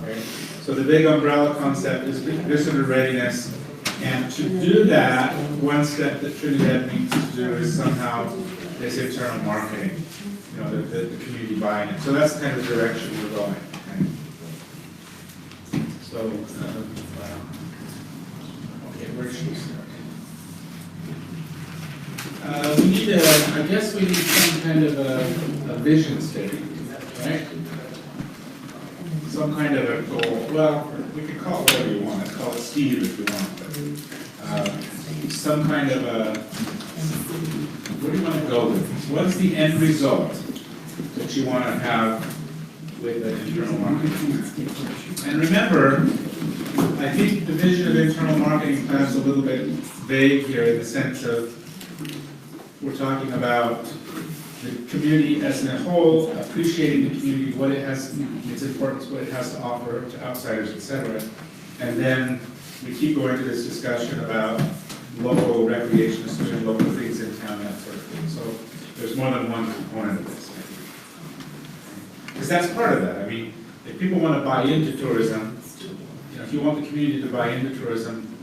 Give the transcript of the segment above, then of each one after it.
right? So the big umbrella concept is visitor readiness, and to do that, one step that Trinidad needs to do is somehow this internal marketing, you know, the community buying it. So that's the kind of direction we're going. Okay? So, okay, where should we start? We need I guess we need some kind of a vision statement, right? Some kind of a goal. Well, we could call it whatever you want. Call it Steve if you want. But, some kind of a, what do you want to go with? What's the end result that you want to have with an internal marketing plan? And remember, I think the vision of internal marketing plan is a little bit vague here in the sense of we're talking about the community as a whole, appreciating the community, what it has, its importance, what it has to offer to outsiders, etc. And then we keep going to this discussion about local recreationists doing local things in town, that sort of thing. So there's more than one component of this. Because that's part of that. I mean, if people want to buy into tourism, you know, if you want the community to buy into tourism,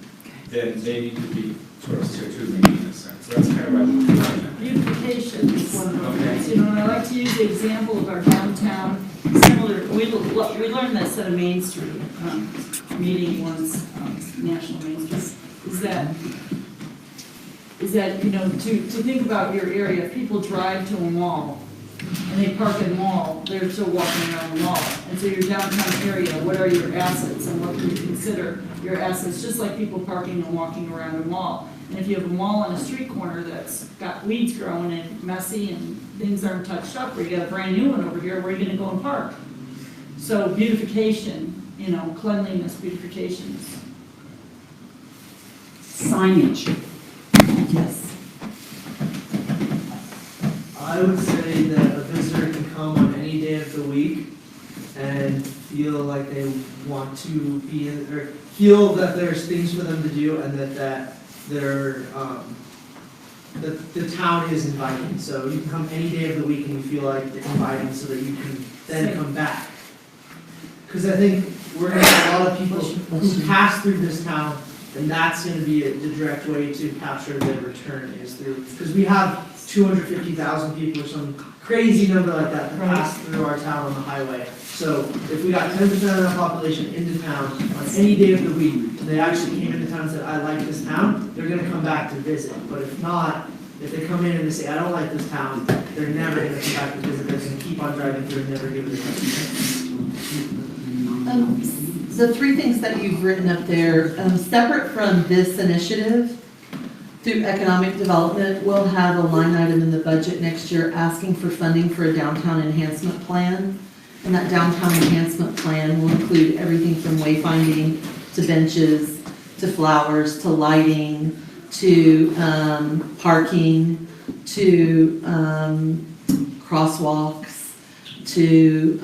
then they need to be tourists here too, maybe in a sense. So that's kind of what I'm doing. Beautification is one of those things, you know, and I like to use the example of our downtown, similar, we learned this at a Main Street meeting once, National Main Street, is that, you know, to think about your area, if people drive to a mall and they park in the mall, they're still walking around the mall. And so your downtown area, what are your assets and what do you consider your assets, just like people parking and walking around a mall. And if you have a mall on a street corner that's got weeds growing and messy and things aren't touched up, or you got a brand new one over here, where are you gonna go and park? So beautification, you know, cleanliness, beautification. Signage. Yes. I would say that a visitor can come on any day of the week and feel like they want to be in, or feel that there's things for them to do, and that the town is inviting. So you can come any day of the week and you feel like it's inviting, so that you can then come back. Because I think we're going to have a lot of people who pass through this town, and that's going to be the direct way to capture the return is through, because we have 250,000 people or some crazy number like that that pass through our town on the highway. So if we got 10% of the population into town on any day of the week, and they actually came into town and said, I like this town, they're going to come back to visit. But if not, if they come in and they say, I don't like this town, they're never going to come back to visit. They're going to keep on driving through and never give it a chance. The three things that you've written up there, separate from this initiative, through economic development, we'll have a line item in the budget next year asking for funding for a downtown enhancement plan. And that downtown enhancement plan will include everything from wayfinding to benches, to flowers, to lighting, to parking, to crosswalks, to...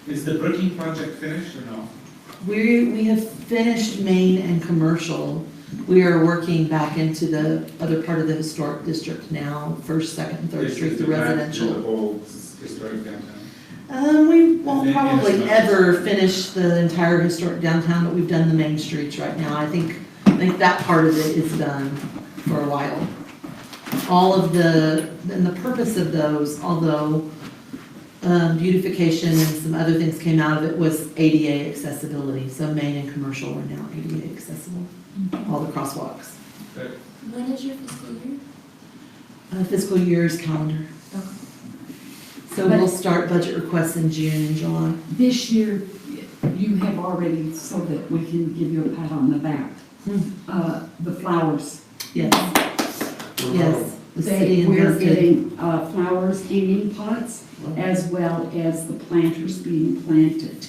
Is the bricking project finished or no? We have finished main and commercial. We are working back into the other part of the historic district now, first, second, and third street, the residential. The whole historic downtown? We won't probably ever finish the entire historic downtown, but we've done the main streets right now. I think that part of it is done for a while. All of and the purpose of those, although beautification and some other things came out of it, was ADA accessibility. So main and commercial are now ADA accessible, all the crosswalks. Okay. When is your fiscal year? Fiscal year's calendar. Okay. So we'll start budget requests in June and July. This year, you have already, so that we can give you a pat on the back, the flowers. Yes. Yes. The city We're invested. getting flowers, hanging pots, as well as the planters being planted.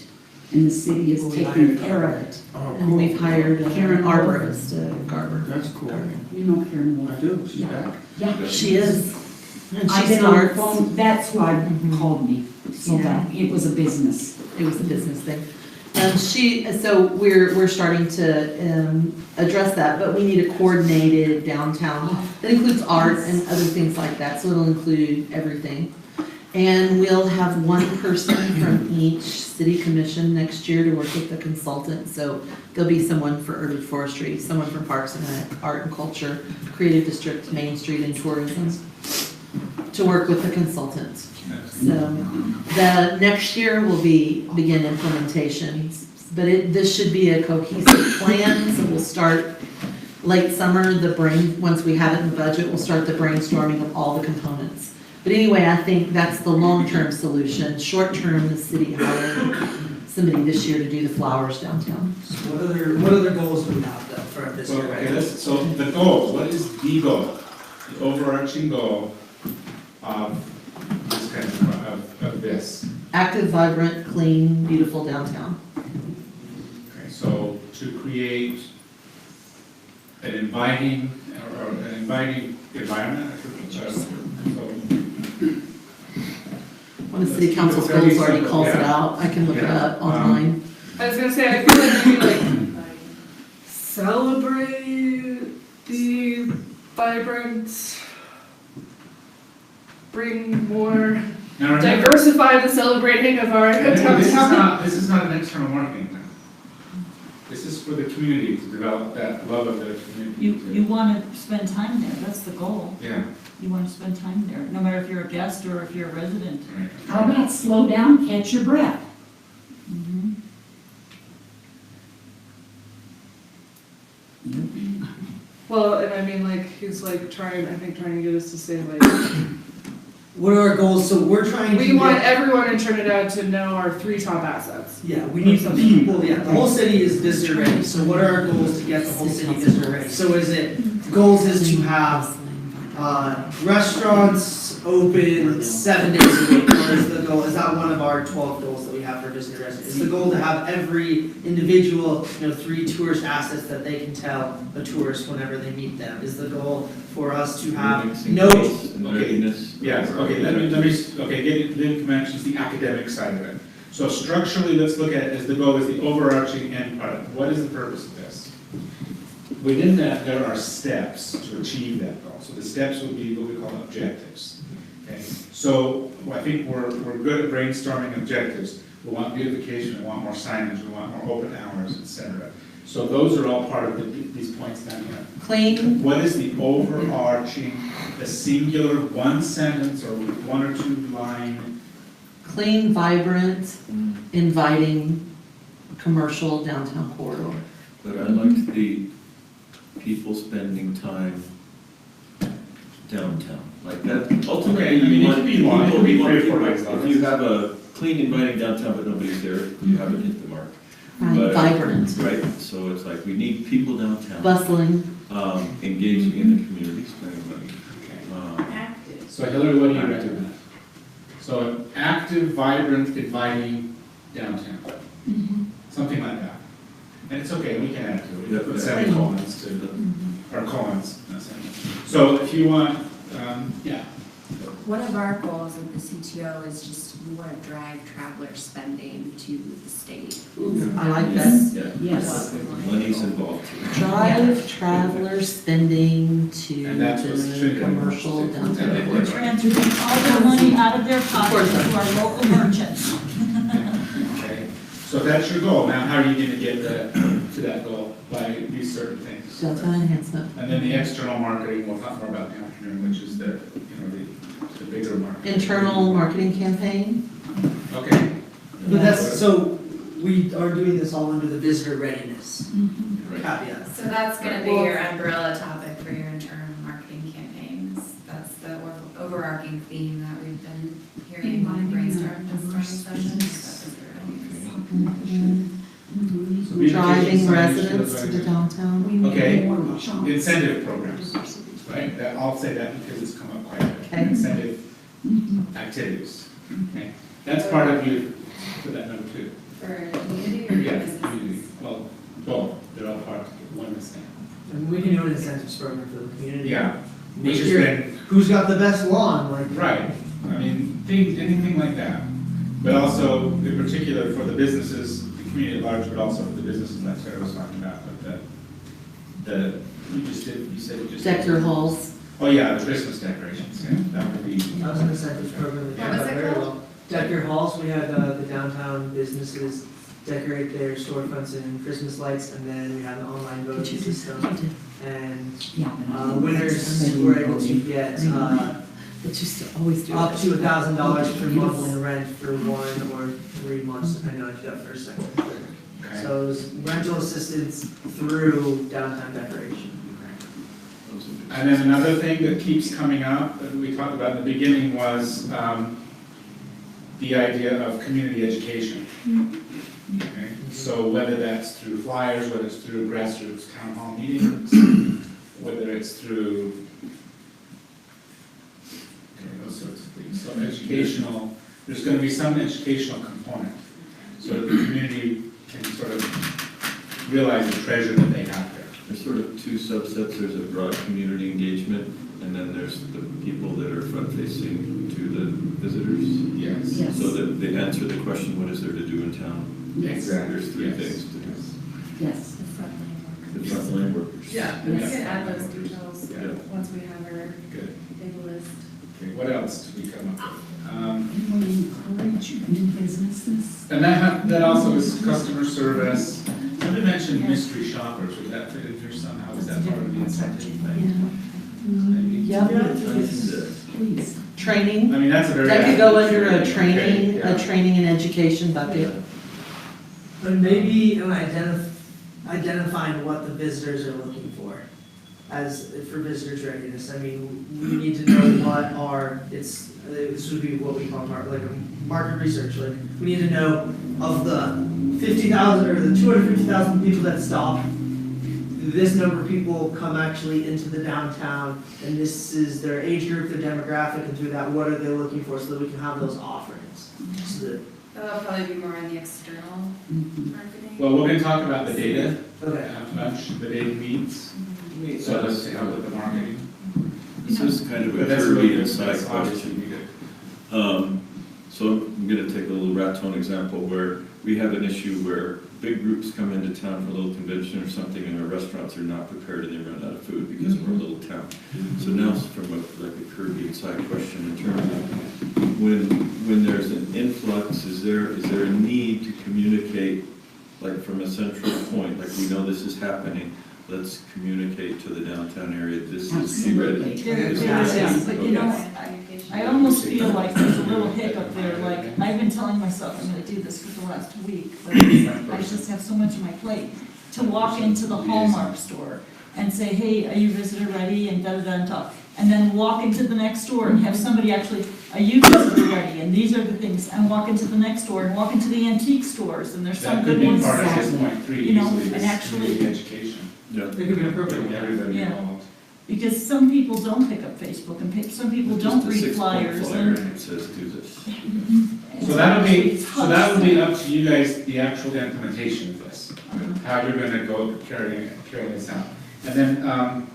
And the city is taking care of it. Oh, And we've hired Karen an arborist, Garber. That's cool. You know Karen Moore. I do, she's back. Yeah. She is. And I've she been on the starts. phone, that's why called me, so Yeah. that it was a business. It was a business thing. So we're starting to address that, but we need a coordinated downtown that includes art and other things like that, so it'll include everything. And we'll have one person from each city commission next year to work with the consultant. So there'll be someone for urban forestry, someone for parks and art and culture, creative district, Main Street and tourism, to work with the consultant. So the next year will begin implementation, but this should be a cohesive plan. So we'll start late summer, once we have it in the budget, we'll start the brainstorming of all the components. But anyway, I think that's the long-term solution. Short-term, the city hired somebody this year to do the flowers downtown. So what other goals do we have though for this So, year, okay, right? so the goal, what is the goal? The overarching goal of this kind of this? Active, vibrant, clean, beautiful downtown. Okay, so to create an inviting, or an inviting environment, One of the city council's goals already calls it out. I can look it up online. I was gonna say, I feel like maybe like celebrate the vibrant, bring more, Now, remember, diversify the celebrating of our downtown. this is not an external marketing plan. This is for the community to develop that love of the community. You want to spend time there, that's the goal. Yeah, You want to spend time there, no matter if you're a guest or if you're a resident. right. How about slow down, catch your breath? Mhm. Well, and I mean, like, he's like trying to get us to say like, What are our goals? So we're trying to we want get- everyone in Trinidad to know our 3 top assets. Yeah, we need some people, yeah, the whole city is visitor ready, so what are our goals to get the whole city visitor ready? So goals is to have, restaurants open 7 days a week, or is the goal, is that one of our 12 goals that we have for visitor residents? Is the goal to have every individual, 3 tourist assets that they can tell a tourist whenever they meet them? Is the goal for us to have Yes, okay, let me, Lynn mentions the academic side of it. So structurally, let's look at it as the goal is the overarching end product. What is the purpose of this? Within that, there are steps to achieve that goal. So the steps would be what we call objectives. Okay, so I think we're good at brainstorming objectives. We want beautification, we want more signage, we want more open hours, etc. So those are all part of these points down here. Clean, What is the overarching, the singular one sentence or 1 or 2 line? clean, vibrant, inviting, commercial downtown corridor. But I liked the people spending time downtown, like that. Okay, Ultimately, I mean, you it want could be long, it could be 3 or 4 people, lines. if you have a clean, inviting downtown, but nobody's there, you haven't hit the mark, But- Vibrant, right? So it's like, we need people downtown, bustling, engaging in the community, spending money. So Hillary, what do you recommend? So an active, vibrant, inviting downtown. Something like that. And it's okay, we can add to it, we can put semicolons to, or colons, not semicolons. So if you want, yeah. One of our goals of the CTO is just we want to drive traveler spending to the state. I like that. Yeah. Yes. Money's involved too. Drive traveler spending to And that's what's the triggered. commercial downtown. We're transferring all their money out of their pockets to our local merchants. Okay, so if that's your goal, now how are you gonna get to that goal? By these certain things. Downtown enhancement. And then the external marketing, we'll talk more about in the afternoon, which is the bigger market. Internal marketing campaign. Okay. But that's, so we are doing this all under the visitor readiness caveat. So that's gonna be your umbrella topic for your internal marketing campaigns. That's the overarching theme that we've been hearing when we brainstorming sessions. So beautification, Driving signage, residents those to are- the downtown. Okay, incentive programs, right? I'll say that because it's come up quite a bit. Okay. Incentive activities. Okay, that's part of you for that number 2. For the community or Yeah, businesses? community. Well, both. They're all part of one thing. And we can do an incentives program for the community. Yeah. Make Which has sure, been who's got the best lawn, like. right. I mean, anything like that. But also, in particular, for the businesses, the community at large, but also for the businesses that I was talking about. But you said you just. Deck your halls. Oh, yeah, the Christmas decorations, yeah, that would be, That was an incentives program that What turned was out it very called? well. Deck Your Halls, we had the downtown businesses decorate their storefronts in Christmas lights, and then we had an online voting system. And Yeah, but I think winners it's were able to voting. get But you still always do up it. to $1,000 per month in rent for 1 or 3 months, depending on if you got first, second, or third. okay. So it was rental assistance through downtown decoration. Those would be- And then another thing that keeps coming up, that we talked about in the beginning, was the idea of community education. Okay, so whether that's through flyers, whether it's through grassroots town hall meetings, whether it's through, okay, those sorts of things. So educational, there's gonna be some educational component, so that the community can sort of realize the treasure that they have there. There's sort of two subsets. There's a broad community engagement, and then there's the people that are front-facing to the visitors. Yes. Yes. So that they answer the question, what is there to do in town? Yes. Exactly. There's three Yes. things to do. Yes. The frontline workers. Yeah, we Yes. can add those details Yeah. once we have our Good. big list. Okay, what else did we come up with? And we encourage new businesses. And that also is customer service. Somebody mentioned mystery shoppers, would that fit in here somehow? Is that part of the incentive thing? Maybe? Yeah, Please. training, I mean, that's a very. that could go under a Okay, training, yeah. a training and education bucket. But maybe identifying what the visitors are looking for for visitors readiness. I mean, we need to know what this would be what we call market research. Like, we need to know of the 50,000 or the 250,000 people that stop, this number of people come actually into the downtown, and this is their age group, their demographic, and through that, what are they looking for, so that we can have those offerings. So that, That'll probably be more on the external Mhm. marketing. Well, we're gonna talk about the data, okay. the data needs, so that's to help with the marketing. This is kind of a But that's really Kirby good, inside that's obviously question. needed. So I'm gonna take a little Raton example where we have an issue where big groups come into town for a little convention or something, and our restaurants are not prepared and they run out of food because we're a little town. So now it's from like a Kirby inside question in terms of when there's an influx, is there a need to communicate, like from a central point, like we know this is happening, let's communicate to the downtown area, this is be ready. Absolutely. There This is- is, but you know, Okay. I almost feel like there's a little hiccup there, like, I've been telling myself I'm gonna do this for the last week, but I just have so much on my plate. To walk into the Hallmark store and say, hey, are you visitor ready, and da-da-da and talk. And then walk into the next store and have somebody actually, are you visitor ready, and these are the things, and walk into the next store, and walk into the antique stores, and there's some That could good be ones. part of his point three, You know, easily, and this actually- community education, Yeah. It could be appropriate. getting everybody Yeah. involved. Because some people don't pick up Facebook, and some people don't Just a read 6-point flyers, flyer and. and it says do this. So that would be up to you guys, the actual implementation of this, how you're gonna go carry this out. And then,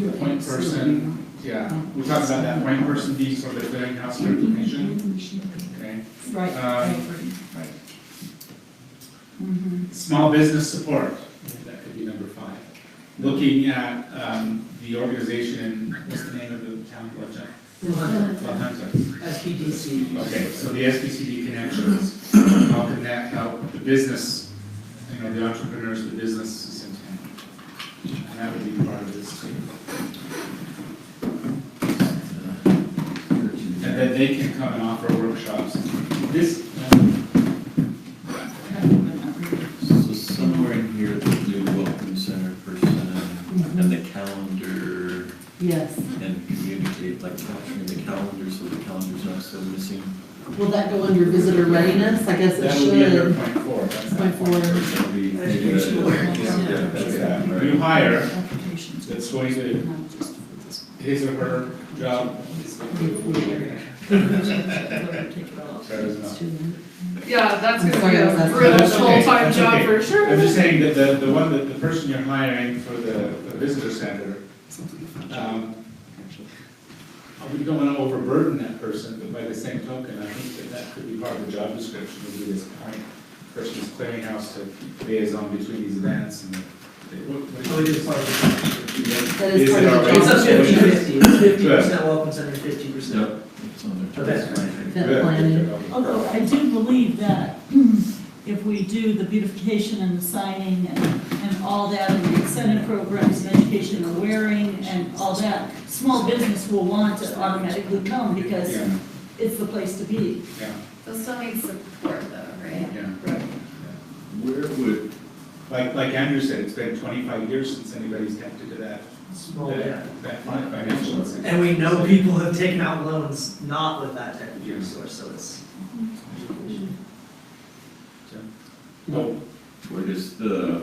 the point person, yeah, we talked about that point person being sort of the clearinghouse for information, okay? Right, I agree, right. Mhm. Small business support, that could be number 5. Looking at, the organization, what's the name of the town project? SPDC. Okay, so the SBCD connections, how can that help the business, the entrepreneurs, the businesses in town? And that would be part of this too. And then they can come and offer workshops. This, So somewhere in here, the new welcome center person and the calendar Yes. and communicate, like capturing the calendar so the calendar's not so missing. Will that go under visitor readiness? I guess it that would be under should. point 4. That's that Point 4. That'd be- Educational awareness. Yeah, that's that, right. New hire, Applications. that's going to, Not just for this. his or her job is going to Take it off. Sarah's not. Yeah, that's gonna be Sorry, a that's- real That's okay, full-time that's job okay. for sure. I'm just saying that the person you're hiring for the visitor center, we don't want to overburden that person, but by the same token, I think that could be part of the job description, would be this point person's clearinghouse to liaison between these events and So it is part of the. That is Is part it of the already- It's job a description. 50/50, it's 50% welcome center, 50% Yep. It's on there. event planning. Event planning. Although I do believe that if we do the beautification and the signing and all that, and the incentive programs and education and wearing and all that, small business will want to automatically come because Yeah, it's the place to be. yeah, They'll still need support though, right? yeah. Where would, Like Andrew said, it's been 25 years since anybody's tempted to that, Small, yeah. that financial. incentive. And we know people have taken out loans not with that type of resource, so it's. Oh, where does the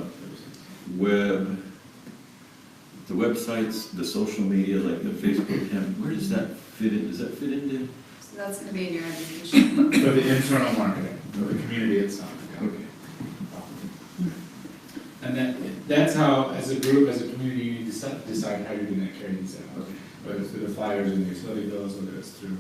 websites, the social media, like the Facebook, where does that fit in? Does that fit into? So that's gonna be in your education. for the internal marketing, for the community itself. yeah. Okay. And that's how, as a group, as a community, you need to decide how you're gonna carry these out. Whether it's through the flyers and the utility bills, whether it's through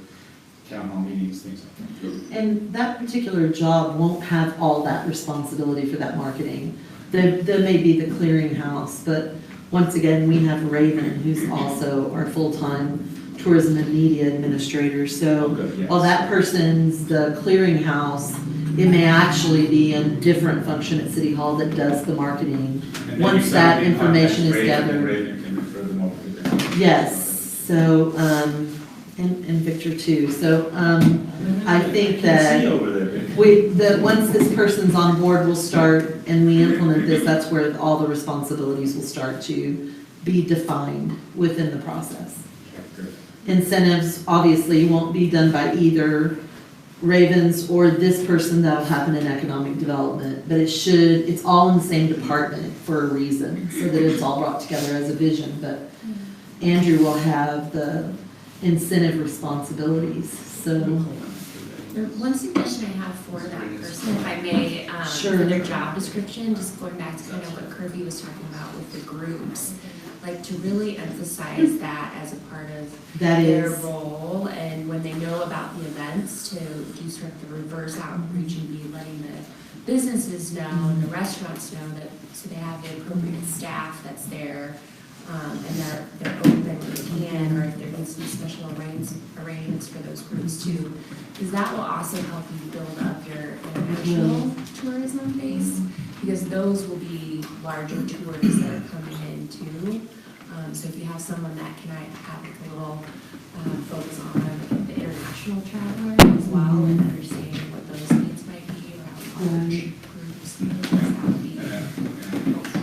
town hall meetings, things like that. And that particular job won't have all that responsibility for that marketing. There may be the clearinghouse, but once again, we have Raven, who's also our full-time tourism and media administrator. So while that person's the clearinghouse, it may actually be a different function at City Hall that does the marketing. And then Once you that suddenly information is contact Raven, gathered. and Raven can refer them over to them. Yes, so, and Victor too. So, I think that See over there. once this person's on board, we'll start, and we implement this, that's where all the responsibilities will start to be defined within the process. Incentives, obviously, won't be done by either Ravens or this person. That'll happen in economic development, but it's all in the same department for a reason, so that it's all brought together as a vision. But Andrew will have the incentive responsibilities, so. One suggestion I have for that person, if I may, Sure. for their job description, just going back to kind of what Kirby was talking about with the groups, like to really emphasize that as a part of That their is, role, and when they know about the events, to do sort of the reverse outreach and be letting the businesses know and the restaurants know that, so they have the appropriate staff that's there, and they're open when they can, or if there needs to be special arrangements for those groups too, because that will also help you build up your international tourism base, because those will be larger tours that are coming in too. So if you have someone that can have like a little focus on the international traveler as well, and understanding what those needs might be, or how large groups, that would be helpful.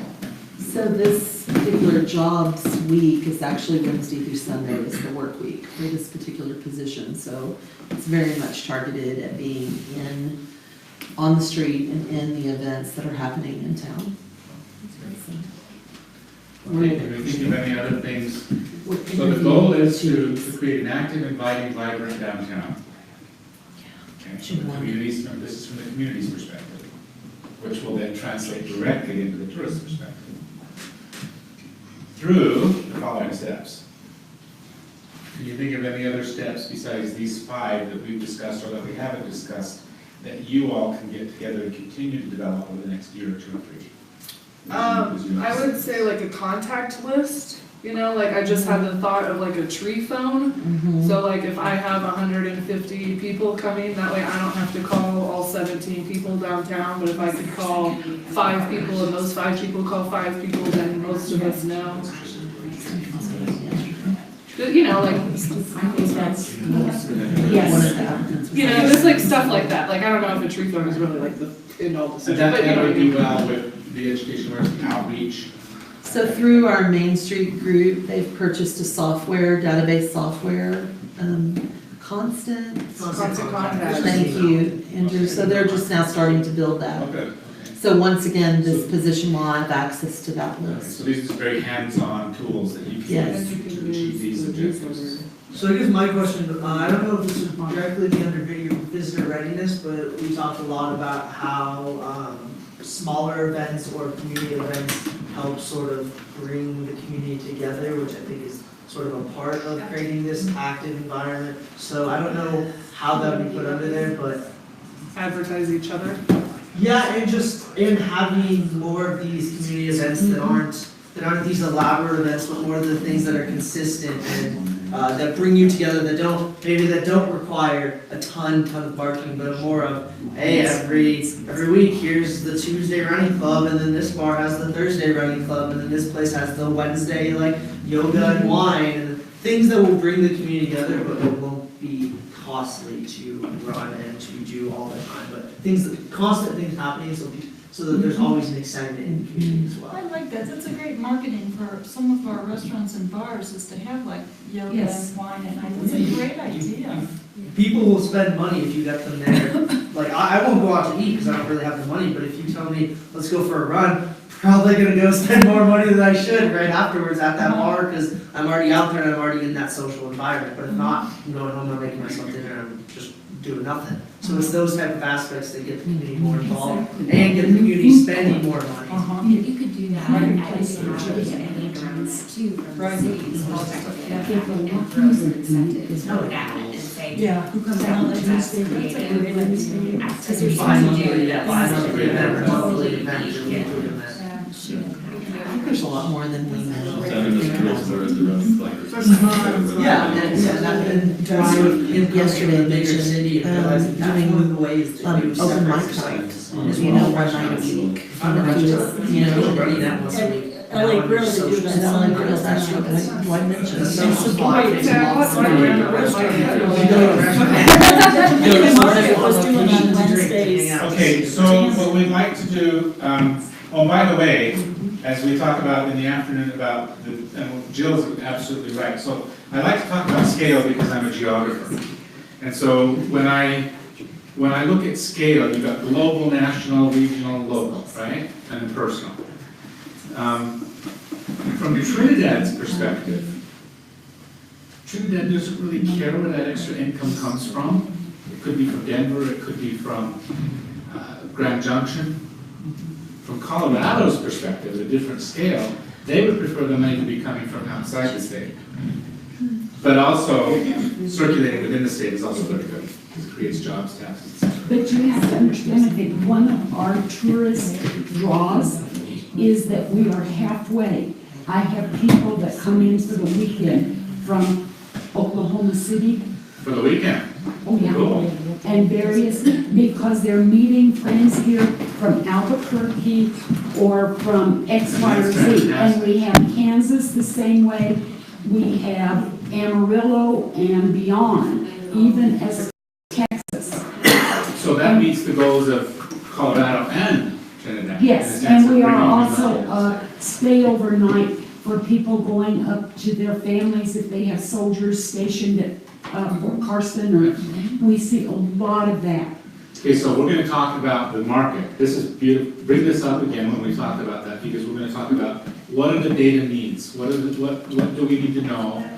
so this particular jobs week is actually Wednesday through Sunday is the work week for this particular position. So it's very much targeted at being on the street and in the events that are happening in town. Okay, can we think of any other things? We're So the goal is interviewing to create an active, inviting, vibrant downtown. Okay, from the communities, this is from the community's perspective, which will then translate directly into the tourist perspective. Through the following steps. Can you think of any other steps besides these 5 that we've discussed or that we haven't discussed that you all can get together and continue to develop over the next year or 2 or 3? I would say like a contact list, like I just had the thought of like a tree phone. Mhm. So like if I have 150 people coming, that way I don't have to call all 17 people downtown, but if I could call 5 people and those 5 people call 5 people, then most of us know. Like, I think that's, One of yes. the applicants was just like stuff like that. Like, I don't know if a tree phone is really like the end all So decision, that, but you know that what I would do mean. well with the education outreach. So through our Main Street group, they've purchased a database software, Constant. Constant contact. Thank you, Andrew. So they're just now starting to build that. Okay, okay. So once again, this position will have access to that Okay, list. so these are very hands-on tools that you can Yes. use to achieve these objectives. So I guess my question, I don't know if this would directly be under your visitor readiness, but we talked a lot about how smaller events or community events help sort of bring the community together, which I think is sort of a part of creating this active environment. So I don't know how that would be put under there, but Advertise each other. Yeah, and just in having more of these community events that aren't these elaborate events, but more of the things that are consistent and that bring you together, that don't require a ton of marketing, but more of, hey, every week here's the Tuesday running club, and then this bar has the Thursday running club, and then this place has the Wednesday like yoga and wine, and things that will bring the community together, but it won't be costly to run and to do all the time. But constant things happening, so that there's always an excitement in the community as I well. like that, that's a great marketing for some of our restaurants and bars, is to have like yoga Yes. and wine at night, that's a great idea. People will spend money if you get them there. Like, I won't go out to eat because I don't really have the money, but if you tell me, let's go for a run, probably gonna go spend more money than I should right afterwards at that bar, because I'm already out there and I'm already in that social environment. But if not, I'm going home, I'm making myself dinner, and I'm just doing nothing. So it's those type of aspects that get the community more involved and get the community spending more money. You could do that at any grounds too, from the Right. city's perspective. Yeah. And throw some incentives with that and say, Yeah, who comes out on Tuesday, that's a great idea. activities Bi-monthly, to do. bi-monthly event, or monthly event, or Yeah. weekly event. I think there's a lot more than we know. Having those girls there at the run, like. Yeah, and drive Yesterday, in a bigger mentioned, city and realizing that's doing, one of the ways that you open mic separate night, yourself. as you know, one night a week. I'm not just, You know, already that once a week. LA Grill to do it's that. on the grill, that's what I mentioned. The social Wait, spot takes a Sarah, lot what's more my money. random restaurant? The market was doing on Wednesdays. Okay, so what we'd like to do, oh, by the way, as we talk about in the afternoon about the, and Jill's absolutely right, so I like to talk about scale because I'm a geographer. And so when I look at scale, you've got global, national, regional, local, right? And then personal. From Trinidad's perspective, Trinidad doesn't really care where that extra income comes from. It could be from Denver, it could be from Grand Junction. From Colorado's perspective, at a different scale, they would prefer the money to be coming from outside the state. But also, circulating within the state is also very good, because it creates jobs, taxes, etc. But you have to understand that one of our tourist draws is that we are halfway. I have people that come in for the weekend from Oklahoma City. For the weekend. Oh, yeah. Cool. And various, because they're meeting friends here from Albuquerque or from X, Y, or Z. And we have Kansas the same way. We have Amarillo and beyond, even as Texas. So that meets the goals of Colorado and Trinidad. Yes, in the sense and of we are bringing also them stay overnight for people going up to their families if they have soldiers stationed at Fort Carson, or we see a lot of that. Okay, so we're gonna talk about the market. This is beautiful. Bring this up again when we talk about that, because we're gonna talk about what are the data needs? What do we need to know?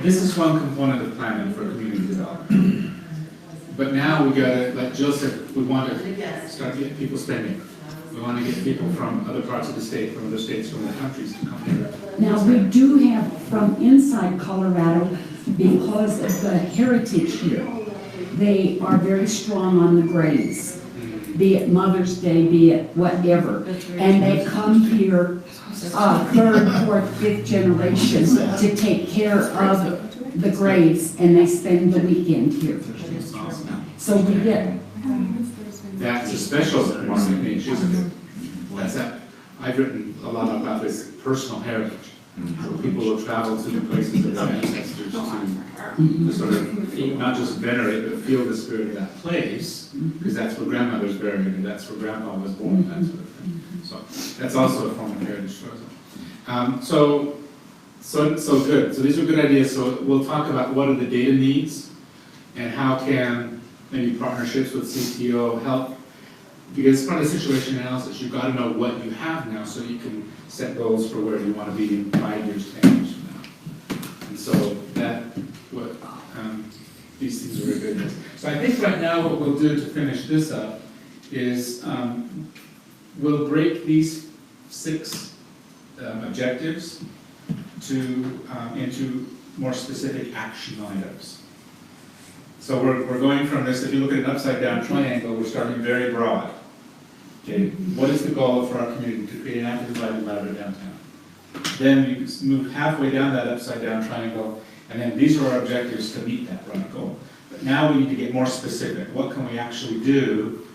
This is one component of planning for community development. But now we gotta, like Jill said, we want to start to get people spending. We want to get people from other parts of the state, from other states, from other countries to come here. Now, we do have from inside Colorado, because of the heritage here, they are very strong on the graves, be it Mother's Day, be it whatever. And they come here, third, fourth, fifth generation to take care of the graves, and they spend the weekend here. That's awesome. So we get, That's a special market niche, isn't it? That's that. I've written a lot about this personal heritage. Where people will travel to the places of their ancestors to sort of not just venerate, but feel the spirit of that place, because that's where grandmother's buried and that's where grandpa was born, that sort of thing. So that's also a form of heritage tourism. So good. So these are good ideas. So we'll talk about what are the data needs and how can maybe partnerships with CTO help. Because part of the situation analysis, you've got to know what you have now so you can set goals for where you want to be in 5 years, 10 years from now. And so that, these things are very good. So I think right now what we'll do to finish this up is we'll break these 6 objectives into more specific action items. So we're going from this, if you look at an upside down triangle, we're starting very broad. Okay, what is the goal for our community? To create an active, inviting, louder downtown. Then you move halfway down that upside down triangle, and then these are our objectives to meet that broad goal. But now we need to get more specific. What can we actually do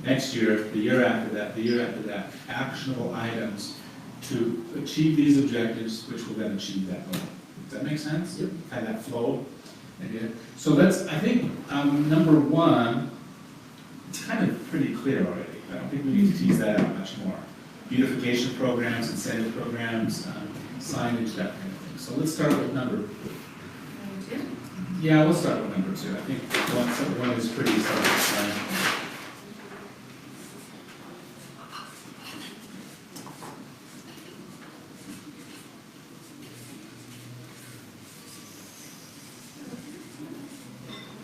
next year, the year after that, the year after that? Actionable items to achieve these objectives, which will then achieve that goal. Does that make sense? Yep. Kind of that flow? Okay. So let's, I think, number one, it's kind of pretty clear already. I don't think we need to tease that out much more. Beautification programs, incentive programs, signage, that kind of thing. So let's start with number. Yeah, we'll start with number 2. I think one is pretty self-explanatory.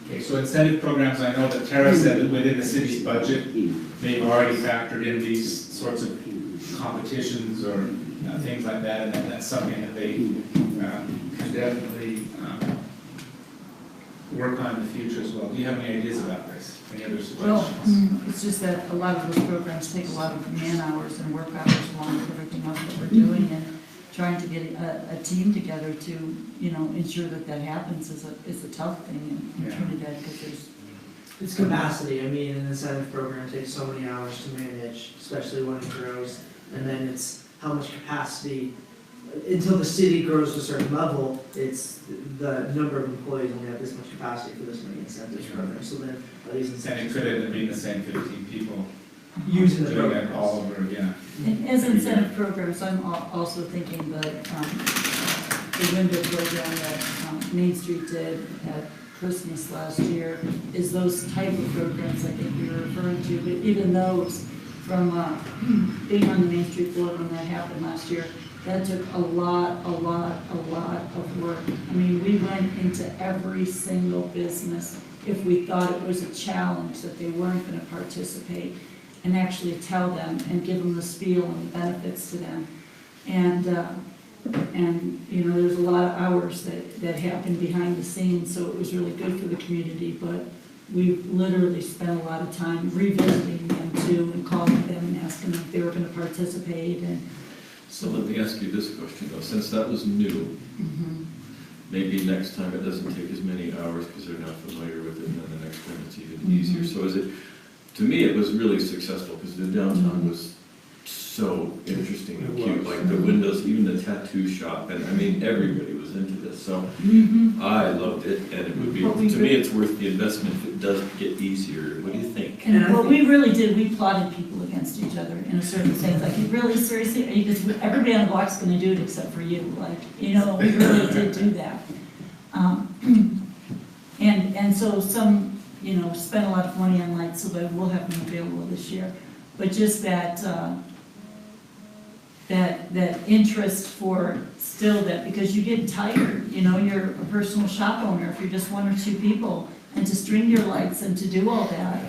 Okay, so incentive programs, I know that Tara said that within the city's budget, they've already factored in these sorts of competitions or things like that, and that's something that they can definitely work on in the future as well. Do you have any ideas about this? Any other Well, suggestions? it's just that a lot of those programs take a lot of man hours and work hours along with everything else that we're doing, and trying to get a team together to, ensure that that happens is a tough thing in Yeah. Trinidad, because there's. It's capacity. I mean, an incentive program takes so many hours to manage, especially when it grows. And then it's how much capacity, until the city grows to a certain level, it's the number of employees only have this much capacity for this many incentives programs. So then these And it incentives. could end up being the same 15 people Using the doing it programs. all over again. And as incentive programs, I'm also thinking the window program that Main Street did at Christmas last year is those type of programs I think we were referring to, but even those from being on the Main Street board when that happened last year, that took a lot of work. I mean, we went into every single business if we thought it was a challenge that they weren't going to participate, and actually tell them and give them the spiel and the benefits to them. And there's a lot of hours that happened behind the scenes, so it was really good for the community, but we literally spent a lot of time revisiting them too, and calling them and asking them if they were gonna participate, and. So let me ask you this question though, since that was new, maybe next time it doesn't take as many hours because they're not familiar with it, and then the next time it's even easier. So is it, to me, it was really successful because the downtown was so interesting and cute, like the windows, even the tattoo shop, and I mean, everybody was into this, so I loved it, and it would be, to me, it's worth the investment if it does get easier. What do you think? And what we really did, we plotted people against each other in a certain sense, like, you really seriously, are you just, everybody on the block's gonna do it except for you, like, we really did do that. And so some, spent a lot of money on lights, so that we'll have them available this year. But just that interest for still that, because you get tired, you're a personal shop owner, if you're just one or two people, and to string your lights and to do all that,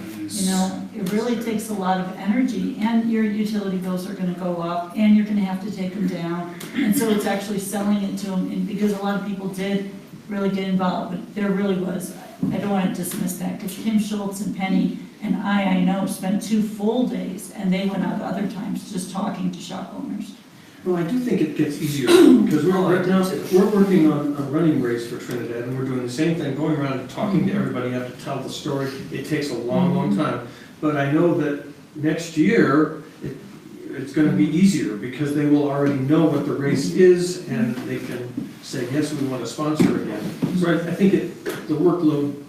it really takes a lot of energy, and your utility bills are gonna go up, and you're gonna have to take them down, and so it's actually selling it to them, and because a lot of people did really get involved, but there really was, I don't want to dismiss that, because Kim Schultz and Penny and I know, spent 2 full days, and they went out other times just talking to shop owners. Well, I do think it gets easier, because we're working on a running race for Trinidad, and we're doing the same thing, going around and talking to everybody, you have to tell the story. It takes a long time. But I know that next year, it's gonna be easier, because they will already know what the race is, and they can say, yes, we want to sponsor again. So I think the workload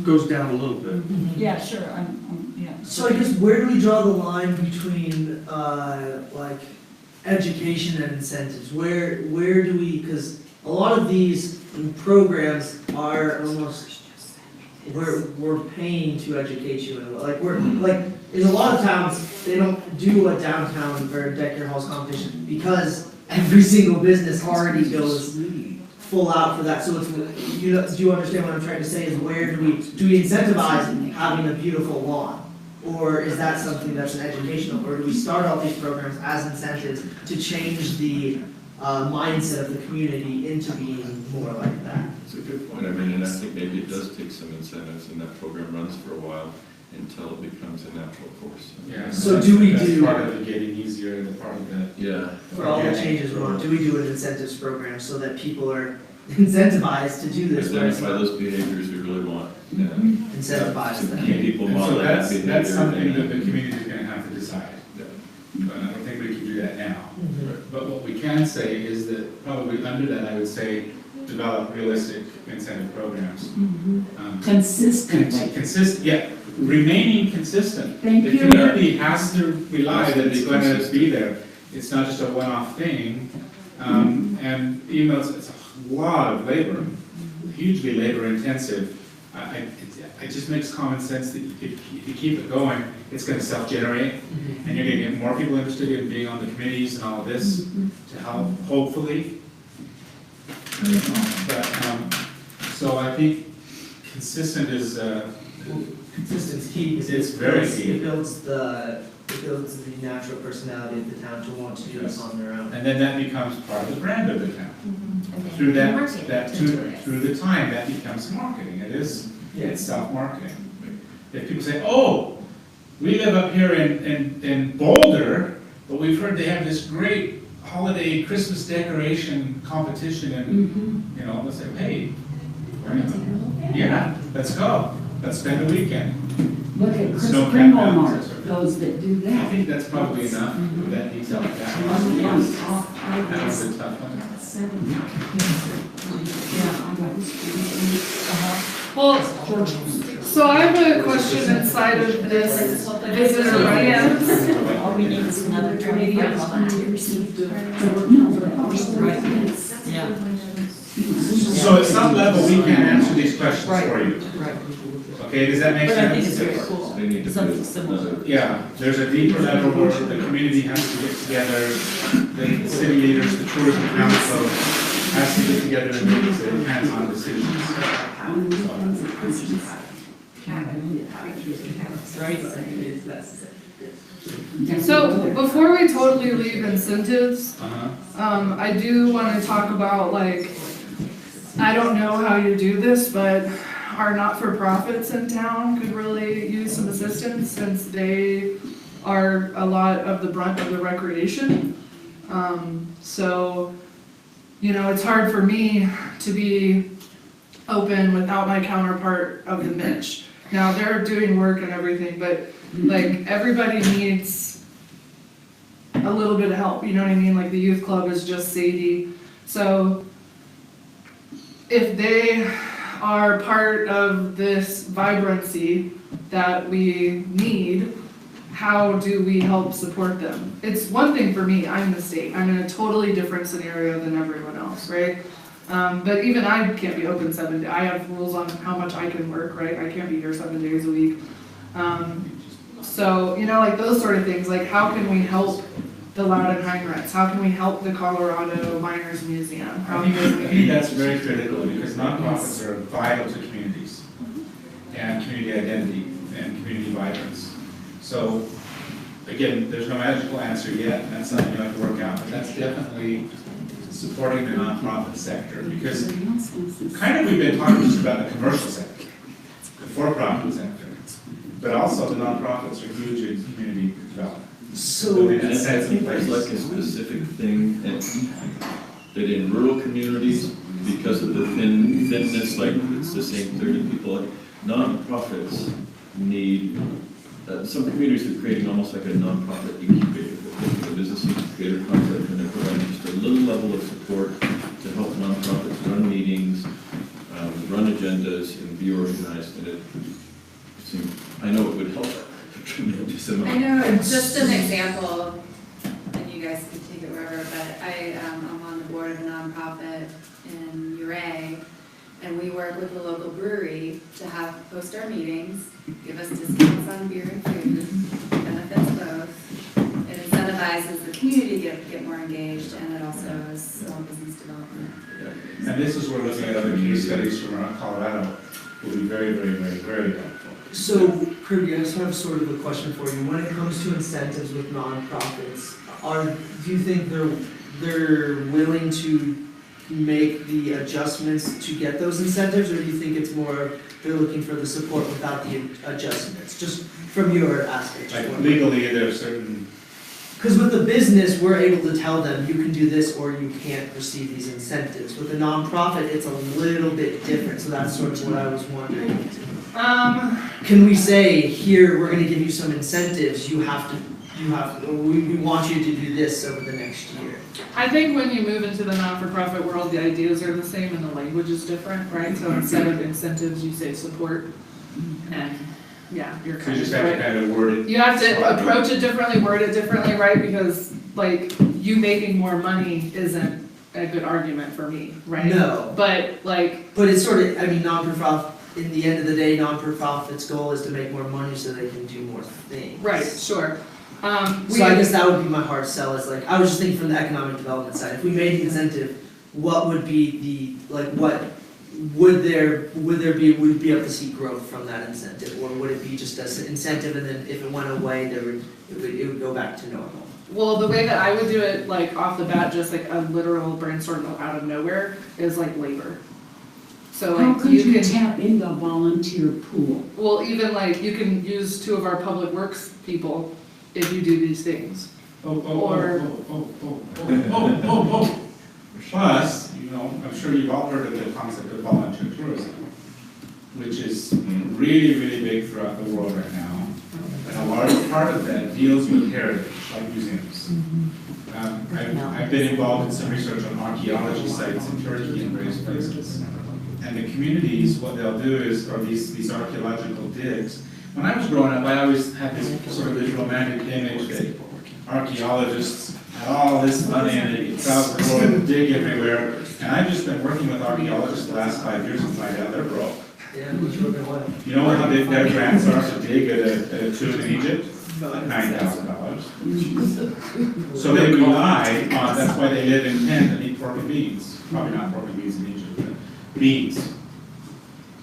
goes down a little bit. Yeah, sure, yeah. So I guess where do we draw the line between, like, education and incentives? Where do we, because a lot of these programs are almost, we're paying to educate you, and in a lot of towns, they don't do a downtown or a Deck Your Halls competition because every single business already goes full out for that. So it's, do you understand what I'm trying to say? Is where do we incentivize having a beautiful lawn? Or is that something that's an educational, or do we start all these programs as incentives to change the mindset of the community into being more like that? It's a good point. I mean, and I think maybe it does take some incentives, and that program runs for a while. until it becomes a natural course. Yeah. So do we that's do- part of it getting easier, the part of the. Yeah. For all the changes we want, do we do an incentives program so that people are incentivized to do this? where it's Identify not those behaviors we really want, and Incentivized them. keep people And so model that that's behavior. something that and- the community is gonna have to decide. Yeah. But I don't think we can do that now. Mhm. But what we can say is that probably under that, I would say, develop realistic incentive programs. Consistently. Consistent, yeah, remaining consistent. Thank The you. community has to rely Has to that it's be going to consistent. be there. It's not just a one-off thing. And even though it's a lot of labor, hugely labor intensive, it just makes common sense that if you keep it going, it's going to self-generate. And you're going to get more people interested in being on the committees and all of this to help, hopefully. I don't know, but, so I think consistent is, Consistency key, because It's very key. it builds the natural personality of the town to want to do this on their own. and then that becomes part of the brand of the town. And then Through marketing that, to do it. through the time, that becomes marketing. It is, Yeah. it's self-marketing. If people say, oh, we live up here in Boulder, but we've heard they have this great holiday Christmas decoration competition and, you know, let's say, hey, why not? Yeah, let's go. Let's spend the weekend. Look at Chris Snow Pringle Cap Mart, Mountains. those that do I that. think that's probably enough with that detail. That was a tough one. Well, so I have a question inside of this visitor audience. All we need is another committee of volunteers. So at some level, we can answer these questions for you. Right. Okay, does that make But I think sense? it's very cool. They need to Something build similar. another. Yeah, there's a deeper level where the community has to get together, the city leaders, the tourism council has to get together and make their hands-on decisions. So before we totally leave incentives, Uh-huh. I do want to talk about, like, I don't know how you do this, but our not-for-profits in town could really use some assistance since they are a lot of the brunt of the recreation. So, you know, it's hard for me to be open without my counterpart of the Mitch. Now, they're doing work and everything, but like, everybody needs a little bit of help, you know what I mean? Like, the youth club is just Sadie. So, if they are part of this vibrancy that we need, how do we help support them? It's one thing for me, I'm the state, I'm in a totally different scenario than everyone else, right? But even I can't be open 7 days, I have rules on how much I can work, right? I can't be here 7 days a week. So, you know, like those sort of things, like how can we help the Loudon Heinrichs? How can we help the Colorado Miners Museum? How I can think we? that's very critical because nonprofits are vital to communities and community identity and community vibrance. So, again, there's no magical answer yet, and that's something you have to work out, but that's definitely supporting the nonprofit sector because kind of we've been talking just about the commercial sector, the for-profit sector, but also the nonprofits are huge in community development. So, in a And I sense of think there's place. like a specific thing that in rural communities, because of the thinness, like it's the same 30 people, like nonprofits need, some communities are creating almost like a nonprofit incubator, a business incubator concept, and they're providing just a little level of support to help nonprofits run meetings, run agendas, and be organized, and it seems, I know it would help a tremendous amount. I know, just an example, and you guys can take it wherever, but I'm on the board of a nonprofit in Uray, and we work with the local brewery to host our meetings, give us discounts on beer and food, benefits both. It incentivizes the community to get more engaged, and it also is small business development. And this is where looking at other case studies from around Colorado will be very, very, very, very helpful. so Kirby, I just have sort of a question for you. When it comes to incentives with nonprofits, do you think they're willing to make the adjustments to get those incentives, or do you think it's more they're looking for the support without the adjustments, just from your aspect? Like legally, there are certain, Because with the business, we're able to tell them, you can do this or you can't receive these incentives. With the nonprofit, it's a little bit different, so that's sort of what I was wondering. Can we say, here, we're gonna give you some incentives, we want you to do this over the next year? I think when you move into the not-for-profit world, the ideas are the same and the language is different, right? So instead of incentives, you say support, and, yeah, you're you kind just of have to right. kind of word it. You have to approach it differently, word it differently, right? Because, like, you making more money isn't a good argument for me, right? No. But, like, But it's sort of, I mean, non-profit, in the end of the day, non-profit's goal is to make more money so they can do more things. right, sure. So I guess that would be my hard sell, is like, I was just thinking from the economic development side, if we made the incentive, what would be the, like, what, would we be able to see growth from that incentive? Or would it be just as an incentive and then if it went away, it would go back to normal? Well, the way that I would do it, like, off the bat, just like a literal brainstorm out of nowhere, is like labor. So How like, could you you can, tap into a volunteer pool? well, even like, you can use 2 of our public works people if you do these things. Or- Plus, you know, I'm sure you've all heard of the concept of volunteer tourism, which is really, really big throughout the world right now. And a large part of that deals with heritage, like museums. I've been involved in some research on archaeology sites in Turkey and various places. And the communities, what they'll do is, or these archaeological digs. When I was growing up, I always had this sort of this romantic image that archaeologists had all this money and they travel the world and dig everywhere. And I've just been working with archaeologists the last 5 years and find out they're broke. Yeah, which would be what? You know how big their grants are to dig at a tomb in Egypt? Like $9,000. So they rely on, that's why they live in tents and eat pork and beans. Probably not pork and beans in Egypt, but beans.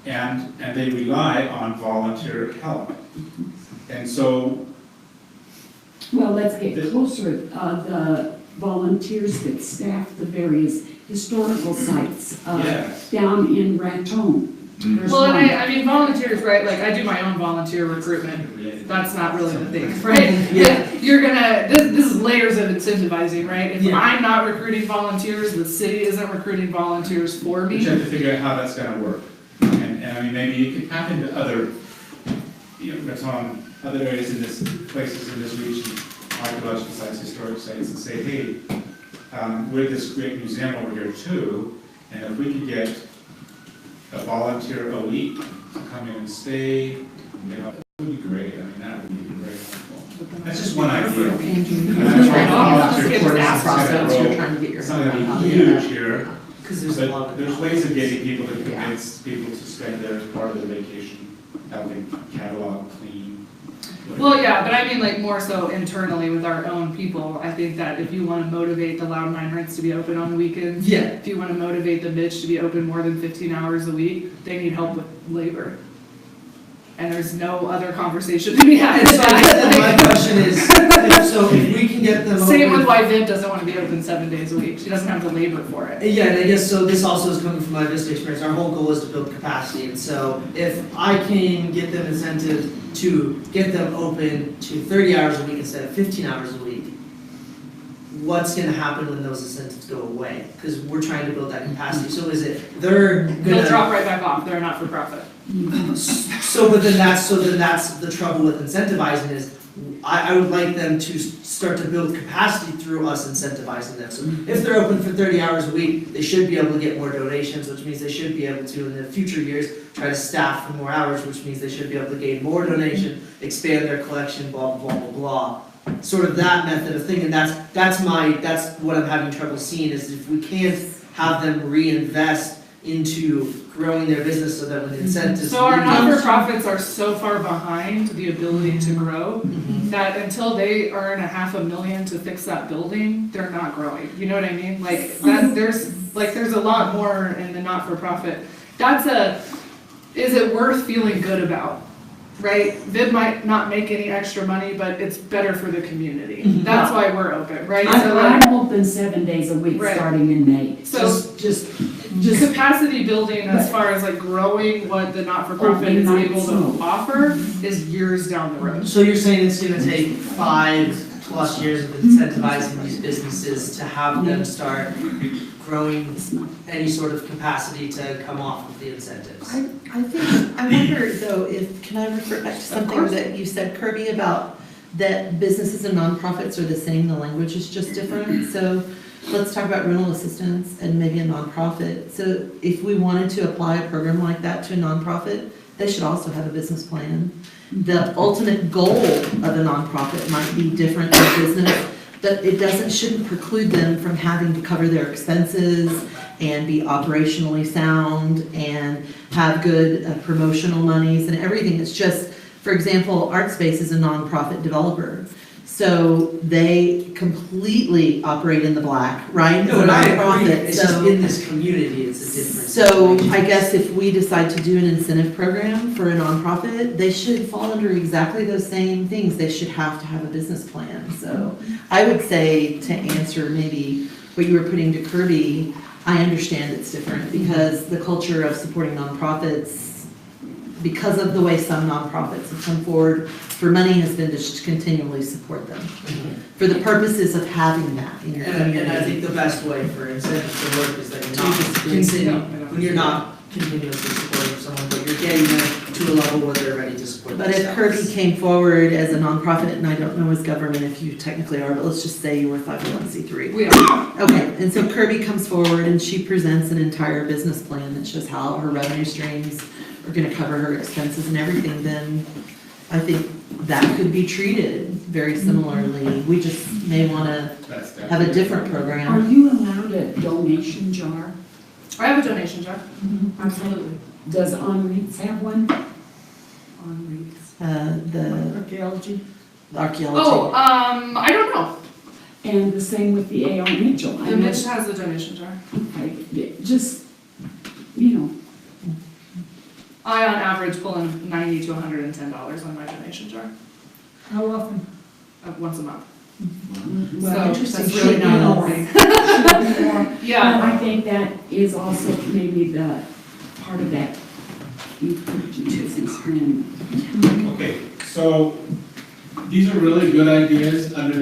And they rely on volunteer help. And so, Well, let's get closer. The volunteers that staff the various historical sites yes. down in Raton. There's Well, and one. I mean, volunteers, right, like, I do my own volunteer recruitment, that's not really the thing, right? Yeah. You're gonna, this is layers of incentivizing, right? If Yeah. I'm not recruiting volunteers, the city isn't recruiting volunteers for But me. you have to figure out how that's gonna work. And I mean, maybe you could tap into other, you know, Raton, other areas in this, places in this region, archaeological sites, historic sites, and say, hey, we're this great museum over here too, and if we could get a volunteer a week to come in and stay, you know, it would be great. I mean, that would be very helpful. That's just one idea. And I'm trying to volunteer tourism is gonna grow. It's not gonna be huge here, Because there's a lot but of. there's ways of getting people to convince people to spend their part of their vacation, helping catalog, clean. Well, yeah, but I mean, like, more so internally with our own people, I think that if you wanna motivate the Loud Nine Rents to be open on the weekends, Yeah. if you wanna motivate the Bitch to be open more than 15 hours a week, they need help with labor. And there's no other conversation to be had. And so then my question is, if we can get them Same with open. why Viv doesn't want to be open 7 days a week. She doesn't have to labor for it. Yeah, and I guess, so this also is coming from my Vista experience, our whole goal is to build capacity, and so if I can get them incentive to get them open to 30 hours a week instead of 15 hours a week, what's gonna happen when those incentives go away? Because we're trying to build that capacity, so is it, they're They'll gonna. drop right back off. They're not for profit. So then that's the trouble with incentivizing is, I would like them to start to build capacity through us incentivizing them. So if they're open for 30 hours a week, they should be able to get more donations, which means they should be able to, in the future years, try to staff for more hours, which means they should be able to gain more donation, expand their collection, blah, blah, blah, blah. Sort of that method of thinking, that's what I'm having trouble seeing, is if we can't have them reinvest into growing their business so that when the incentives. So our not-for-profits are so far behind the ability to grow Mhm. that until they earn $500,000 to fix that building, they're not growing. You know what I mean? Like that, there's a lot more in the not-for-profit. Is it worth feeling good about? Right? Viv might not make any extra money, but it's better for the community. Mhm. That's why we're open, right? So like, I'm open 7 days a week, Right. starting in May. So just, Capacity building as far as like growing what the not-for-profit Oh, is they able to might so. offer is years down the road. So you're saying it's gonna take 5+ years of incentivizing these businesses to have them start growing any sort of capacity to come off of the incentives? I wonder though, can I refer back to something that you said, Kirby, about that businesses and nonprofits are the same, the language is just different. So let's talk about rental assistance and maybe a nonprofit. So if we wanted to apply a program like that to a nonprofit, they should also have a business plan. The ultimate goal of a nonprofit might be different than business, but it shouldn't preclude them from having to cover their expenses and be operationally sound and have good promotional monies and everything. It's just, for example, ArtSpace is a nonprofit developer. So they completely operate in the black, right? No, and I agree, Nonprofit, it's just so- in this community, it's a different So situation. I guess if we decide to do an incentive program for a nonprofit, they should fall under exactly those same things. They should have to have a business plan. So I would say, to answer maybe what you were putting to Kirby, I understand it's different because the culture of supporting nonprofits, because of the way some nonprofits have come forward for money, has been to just continually support them for the purposes of having that in your community. And I think the best way for incentives to work is that To you're not continuously supporting someone, but you're getting them to a level where they're ready to support But if themselves. Kirby came forward as a nonprofit, and I don't know as government if you technically are, but let's just say you were 501c3. We are. Okay, and so Kirby comes forward and she presents an entire business plan that shows how her revenue streams are gonna cover her expenses and everything, then I think that could be treated very similarly. We just may wanna That's have a different are program. you allowed a donation jar? I have a donation jar. Absolutely. Does Henri's have one? The Archaeology. archaeology. Oh, I don't know. And the same with the A.R. Mitchell. I The know- Mitch has a donation jar. Okay, just, you know, I, on average, pull in $90 to $110 on my donation jar, How often? once a month. well, So interesting. that's really Should be not more. anything. Should be more. Yeah. But I think that is also maybe the part of that encouraging business plan. Okay, so these are really good ideas under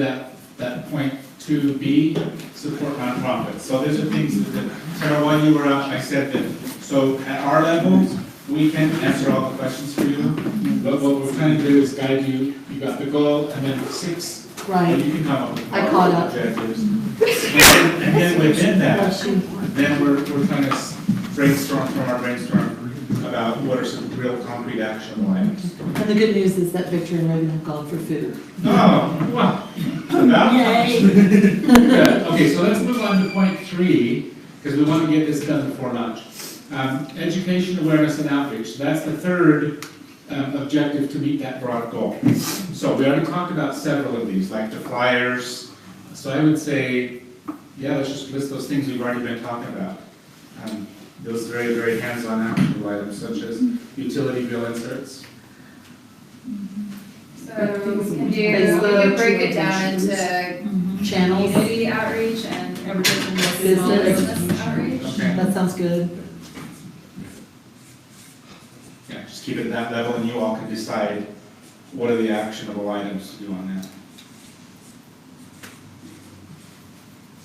that point 2B, support nonprofits. So these are things that, Sarah, while you were up, I said that, so at our level, we can answer all the questions for you, but what we're trying to do is guide you. You got the goal, and then 6, Right. you can come up with I caught up. objectives. And then within that, then we're trying to brainstorm from our brainstorm about what are some real concrete actionable items. And the good news is that Victor and Reagan have gone for food. Oh, wow. About Good. Okay, so let's move on to point 3, because we want to get this done before lunch. Education, awareness, and outreach. So that's the third objective to meet that broad goal. So we already talked about several of these, like the flyers. So I would say, yeah, let's just list those things we've already been talking about. Those very, very hands-on actionable items, such as utility bill inserts. So can you Facebook, break it down into Channels. community outreach and Business. small business outreach? Okay. That sounds good. Yeah, just keep it at that level, and you all can decide what are the actionable items to do on that.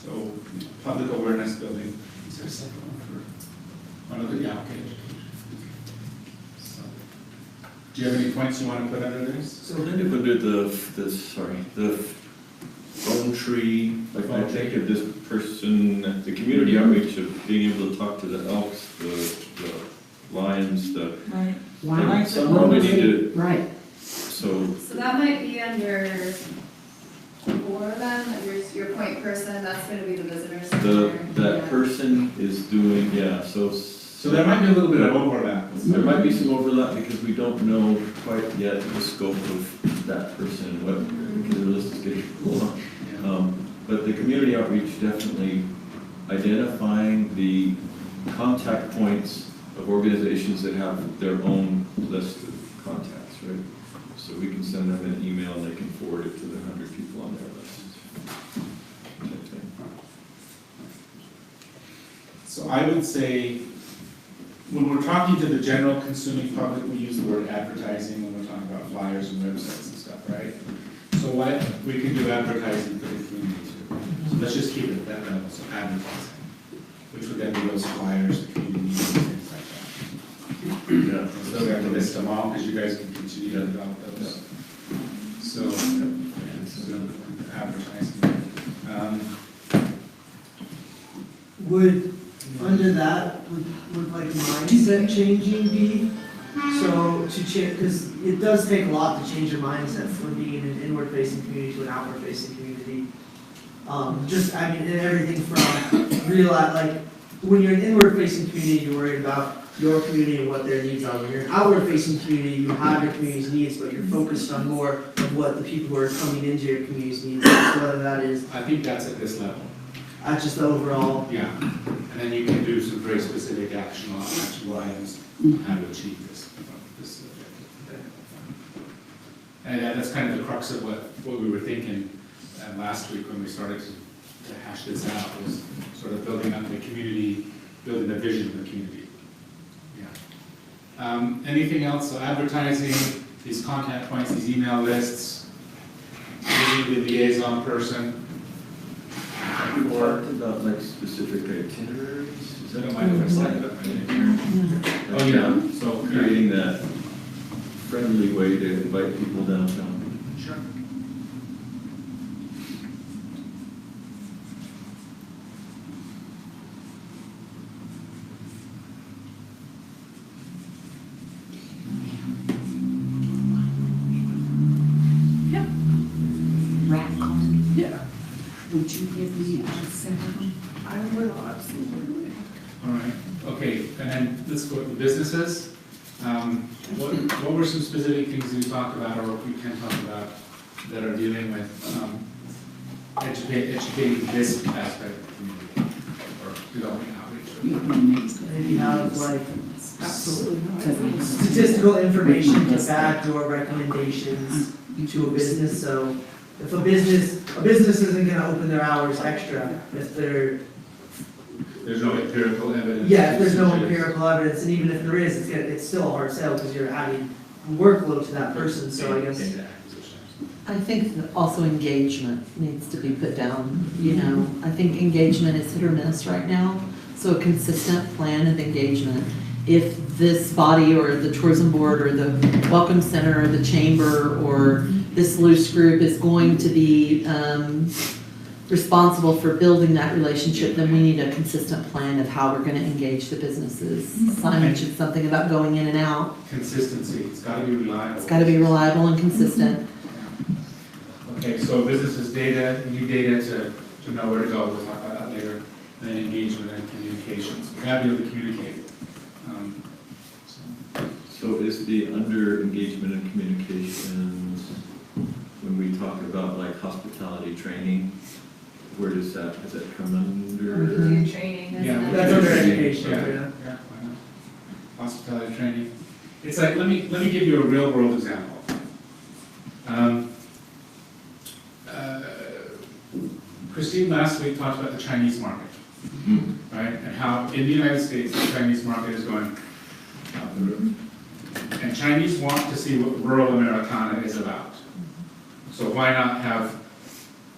So, public awareness building, is there a second one for, oh, no, yeah, okay. So, do you have any points you want to put under this? So then if under the phone tree, like I think of this person, the community outreach of being able to talk to the elks, the lions, Right. Wow. somehow we need to, Right. so, So that might be under 4 then, of your point person, that's gonna be the visitor center. that person is doing, yeah, so. So there might be a little bit of overlap. There might be some overlap because we don't know quite yet the scope of that person, what, because the list is getting long. But the community outreach, definitely identifying the contact points of organizations that have their own list of contacts, right? So we can send them an email and they can forward it to the 100 people on their list. Type thing. So I would say, when we're talking to the general consuming public, we use the word advertising when we're talking about flyers and websites and stuff, right? So what, we can do advertising for the community too. So let's just keep it at that level, so advertising, which would then be those flyers, the community needs, things like that. Yeah. So we have to list them all, because you guys can continue to develop those. So, advertising. Would, under that, would like mindset changing be? So to change, because it does take a lot to change your mindset from being an inward facing community to an outward facing community. Just, I mean, and everything from realize, like, when you're an inward facing community, you're worried about your community and what their needs are. When you're an outward facing community, you have your community's needs, but you're focused on more of what the people who are coming into your community's needs, whether that is, I think that's at this level. just the overall. Yeah, and then you can do some very specific actionable items on how to achieve this objective. And that's kind of the crux of what we were thinking last week when we started to hash this out, was sort of building up the community, building a vision of the community. Yeah. Anything else? So advertising, these contact points, these email lists, using the liaison person. We talked about like specific itineraries, is I that don't mind if I slide it up right here. Oh, yeah, so creating that friendly way to invite people downtown. Sure. Rat con, Yeah. would you give me a sample? I will, absolutely. All right, okay, and then let's go with the businesses. What were some specific things we talked about, or we can talk about, that are dealing with educating this aspect of the community, or developing outreach? You'd be amazed. Maybe have like Absolutely. statistical information to back your recommendations to a business. So if a business isn't gonna open their hours extra, if they're, There's no empirical evidence. yeah, if there's no empirical evidence, and even if there is, it's still a hard sell because you're adding workload to that person, so I guess. Data acquisition. I think that also engagement needs to be put down, you know. I think engagement is hit or miss right now, so a consistent plan of engagement. If this body or the tourism board or the welcome center or the chamber or this loose group is going to be responsible for building that relationship, then we need a consistent plan of how we're gonna engage the businesses. Simon mentioned something about going in and out. Consistency, it's gotta be reliable. It's gotta be reliable and consistent. Okay, so businesses data, you need data to know where to go, we'll talk about that later. And then engagement and communications, we gotta be able to communicate. So is the under engagement and communications, when we talk about like hospitality training, where does that come under? Training, Yeah, That's under education, Yeah, yeah. yeah, why not? Hospitality training. It's like, let me give you a real world example. Christine last week talked about the Chinese market, right? And how in the United States, the Chinese market is going out the roof. And Chinese want to see what rural Americana is about. So why not have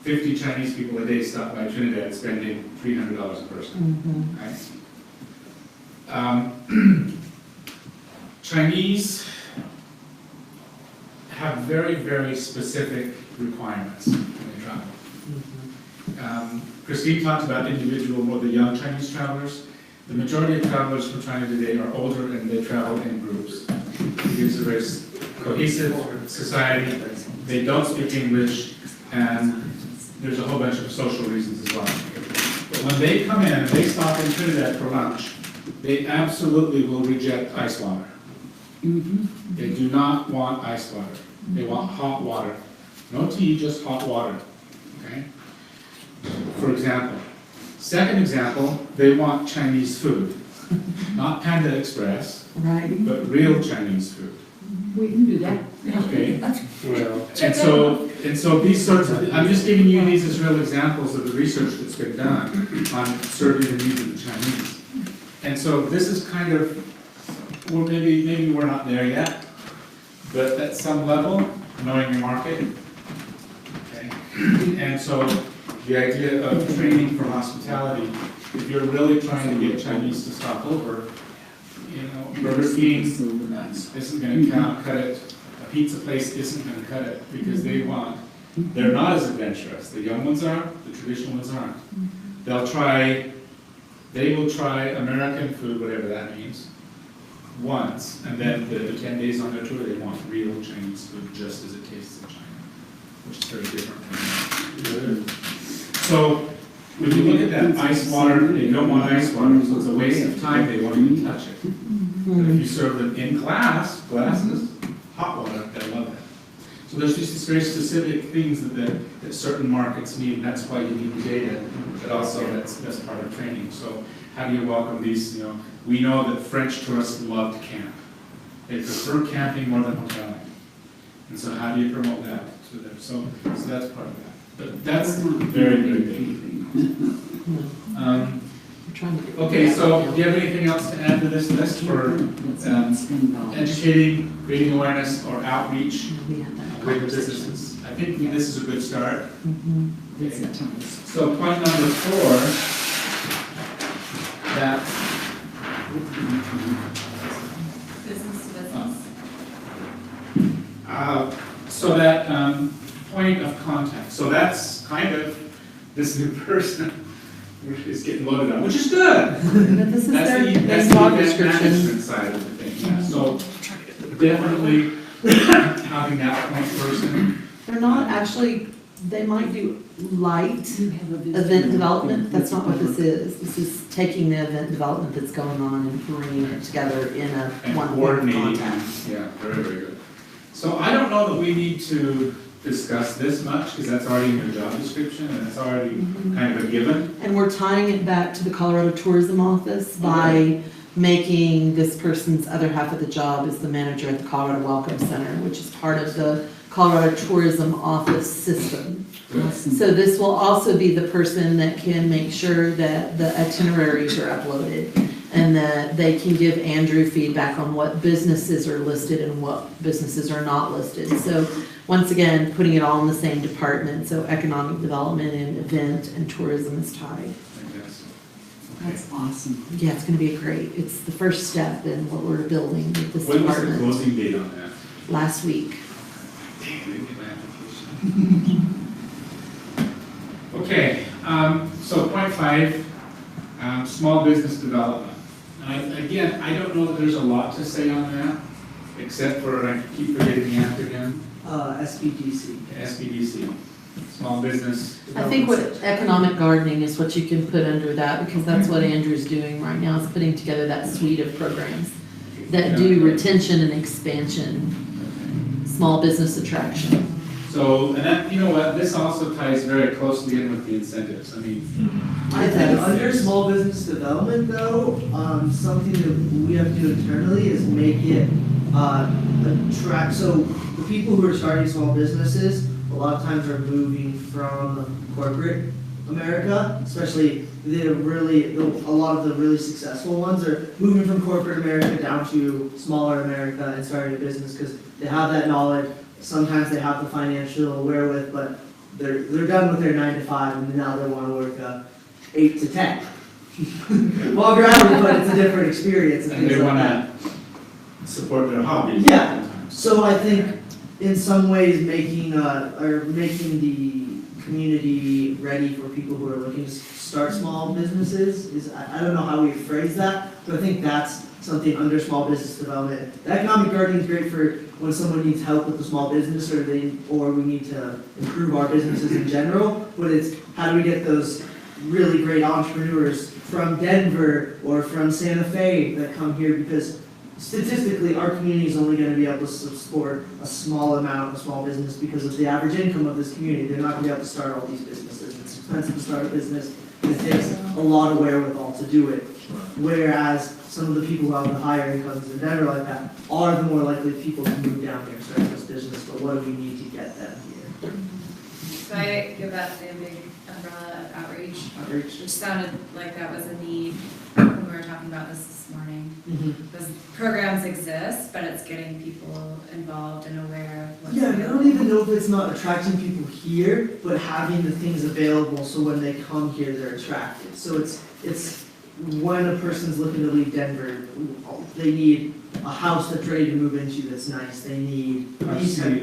50 Chinese people a day stop by Trinidad spending $300 a person, right? Chinese have very, very specific requirements when they travel. Christine talked about the young Chinese travelers. The majority of travelers from China today are older and they travel in groups. It gives a very cohesive society. They don't speak English, and there's a whole bunch of social reasons as well. But when they come in and they stop in Trinidad for lunch, they absolutely will reject ice water. They do not want ice water. They want hot water. No tea, just hot water, okay? For example. Second example, they want Chinese food. Not Panda Express, Right. but real Chinese food. We can do that. Okay. Well, And so these sorts of, I'm just giving you these as real examples of the research that's been done on serving the needs of the Chinese. And so this is kind of, well, maybe we're not there yet, but at some level, knowing your market. Okay. And so the idea of training for hospitality, if you're really trying to get Chinese to stop over, you know, Burger King isn't gonna cut it. A pizza place isn't gonna cut it because they're not as adventurous. The young ones are, the traditional ones aren't. They will try American food, whatever that means, once, and then the 10 days on their tour, they want real Chinese food just as it tastes in China, which is very different from that. So, when you look at that ice water, they don't want ice water, so it's a waste of time, they won't even touch it. But if you serve them in glasses, hot water, they'll love it. So there's just these very specific things that certain markets need, and that's why you need the data, but also that's part of training. So how do you welcome these, you know, we know that French tourists love to camp. They prefer camping more than hoteling. And so how do you promote that to them? So that's part of that. But that's very, very big. Okay, so do you have anything else to add to this list for educating, creating awareness, or outreach with businesses? I think this is a good start. Okay. So point number 4, that Business to business. so that point of contact. So that's kind of this new person is getting loaded on, which is good. But this is That's their the job event description. management side of the thing, yeah. So definitely having that point person. They're not actually, they might do light event development, but that's not what this is. This is taking the event development that's going on and bringing it together in a And one point of coordinating, contact. yeah, very, very good. So I don't know that we need to discuss this much, because that's already in your job description, and it's already kind of a given. And we're tying it back to the Colorado Tourism Office by making this person's other half of the job is the manager at the Colorado Welcome Center, which is part of the Colorado Tourism Office system. So this will also be the person that can make sure that the itineraries are uploaded and that they can give Andrew feedback on what businesses are listed and what businesses are not listed. So once again, putting it all in the same department, so economic development and event and tourism is tied. I guess. That's awesome. Yeah, it's gonna be it's the first step in what we're building with this When was the department. closing date on that? Last week. Dang, I didn't get my application. Okay, so point 5, small business development. Again, I don't know that there's a lot to say on that, except for, I keep forgetting the acronym, SBDC. SBDC, small business. I think what economic gardening is what you can put under that, because that's what Andrew's doing right now, is putting together that suite of programs that do retention and expansion, small business attraction. So, and that, you know what, this also ties very closely in with the incentives. I mean, I think under small business development though, something that we have to do internally is make it attract, so the people who are starting small businesses, a lot of times are moving from corporate America, especially a lot of the really successful ones are moving from corporate America down to smaller America and starting a business because they have that knowledge. Sometimes they have the financial wherewith, but they're done with their 9 to 5 and now they want to work 8 to 10. Well, granted, but it's a different experience. and they want to support their hobbies. Yeah. So I think in some ways making the community ready for people who are looking to start small businesses is, I don't know how we phrase that, but I think that's something under small business development. The economic gardening is great for when someone needs help with a small business or we need to improve our businesses in general, but it's how do we get those really great entrepreneurs from Denver or from Santa Fe that come here, because statistically our community is only going to be able to support a small amount of small business because of the average income of this community. They're not going to be able to start all these businesses. It's expensive to start a business. It takes a lot of wherewithal to do it. Whereas some of the people who have the higher incomes in Denver like that are the more likely people to move down here, start this business, but what do we need to get them here? So I give that same big umbrella of outreach, which sounded like that was a need when we were talking about this morning. Because programs exist, but it's getting people involved and aware of what's Yeah, I available. don't even know if it's not attracting people here, but having the things available so when they come here, they're attracted. So it's when a person's looking to leave Denver, they need a house that's ready to move into that's nice. They need these type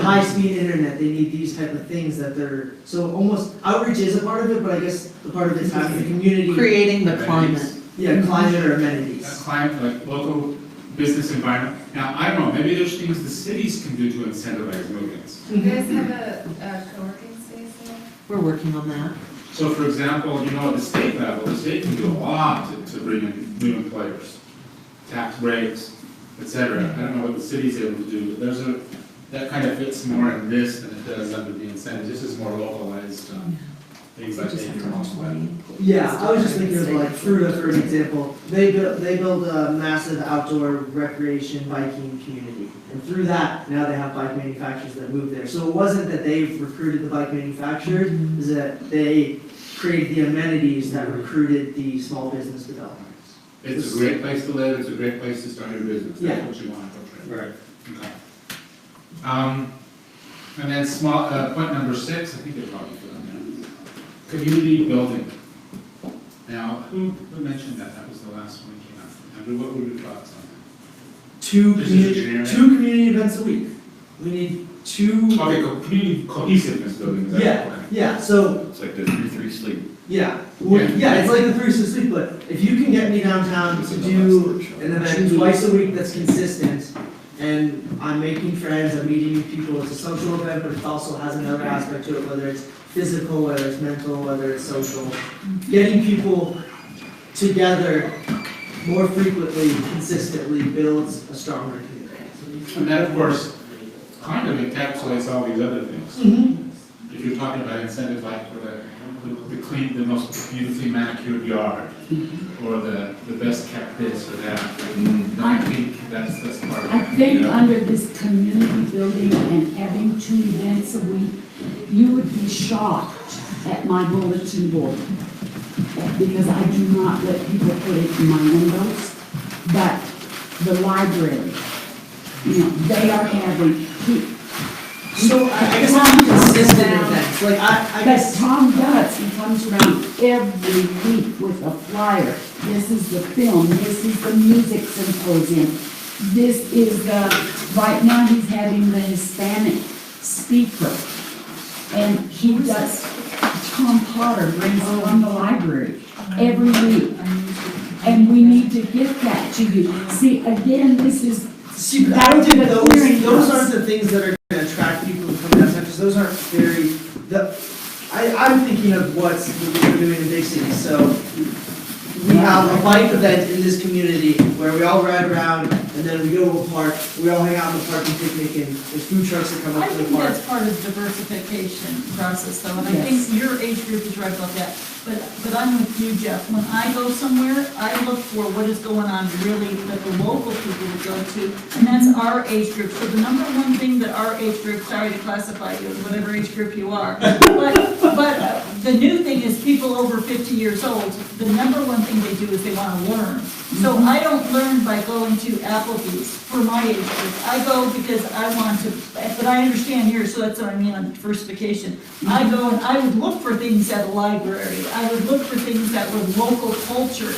high-speed internet. They need these type of things that they're, so almost outreach is a part of it, but I guess the part of it's having the community. Creating the climate. Yeah, climate or amenities. Climate, like local business environment. Now, I don't know, maybe there's things the cities can do to incentivize move-ins. Do you guys have a co-working space there? We're working on that. So for example, you know, at the state level, the state can do a lot to bring in new employers. Tax breaks, et cetera. I don't know what the city's able to do, but that kind of fits more in this than it does under the incentives. This is more localized, things like that. Yeah, I was just thinking of like Fruta, for example. They build a massive outdoor recreation biking community. And through that, now they have bike manufacturers that move there. So it wasn't that they recruited the bike manufacturers, it's that they created the amenities that recruited the small business developers. It's a great place to live, it's a great place to start your business. Yeah. That's what you want to portray. Right. Okay. And then point number 6, I think it probably put on there. Community building. Now, who mentioned that? That was the last one that came out. Andrew, what were your thoughts on that? Two This is generic. community events a week. We need 2. Okay, community cohesiveness building, is that Yeah, yeah, so, It's like the 3-3 sleep. yeah. Well, yeah, it's like the 3 to sleep, but if you can get me downtown to do an event twice a week that's consistent, and I'm making friends, I'm meeting new people, it's a social event, but it also has another aspect to it, whether it's physical, whether it's mental, whether it's social. Getting people together more frequently, consistently builds a stronger community. And that, of course, kind of encapsulates all these other things. If you're talking about incentives like for the most beautifully manicured yard, or the best kept this or that, then I think that's part of it. I think under this community building and having 2 events a week, you would be shocked at my bulletin board. Because I do not let people put it in my windows, but the library, you know, they are having, So I guess I'm consistent events, like I but guess. Tom does, he comes around every week with a flyer. This is the film, this is the music symposium, this is right now he's having the Hispanic speaker. And he does, Tom Potter brings it from the library every week. And we need to get that to you. See, again, this is. See, but I don't think those aren't the things that are gonna attract people to come downtown, because those aren't very, I'm thinking of what's we're doing in big cities, so we have a bike event in this community where we all ride around, and then we go to a park, we all hang out in the park and picnic, and there's food trucks that come I up to the think park. that's part of the diversification process though, and I Yes. think your age group is right about that. But I'm with you, Jeff. When I go somewhere, I look for what is going on really that the local people would go to, and that's our age group. So the number one thing that our age group, sorry to classify you as whatever age group you are, but the new thing is people over 50 years old, the number one thing they do is they want to learn. So I don't learn by going to Applebee's for my age group. I go because I want to, but I understand yours, so that's what I mean on diversification. I go and I would look for things at a library. I would look for things that were local culture.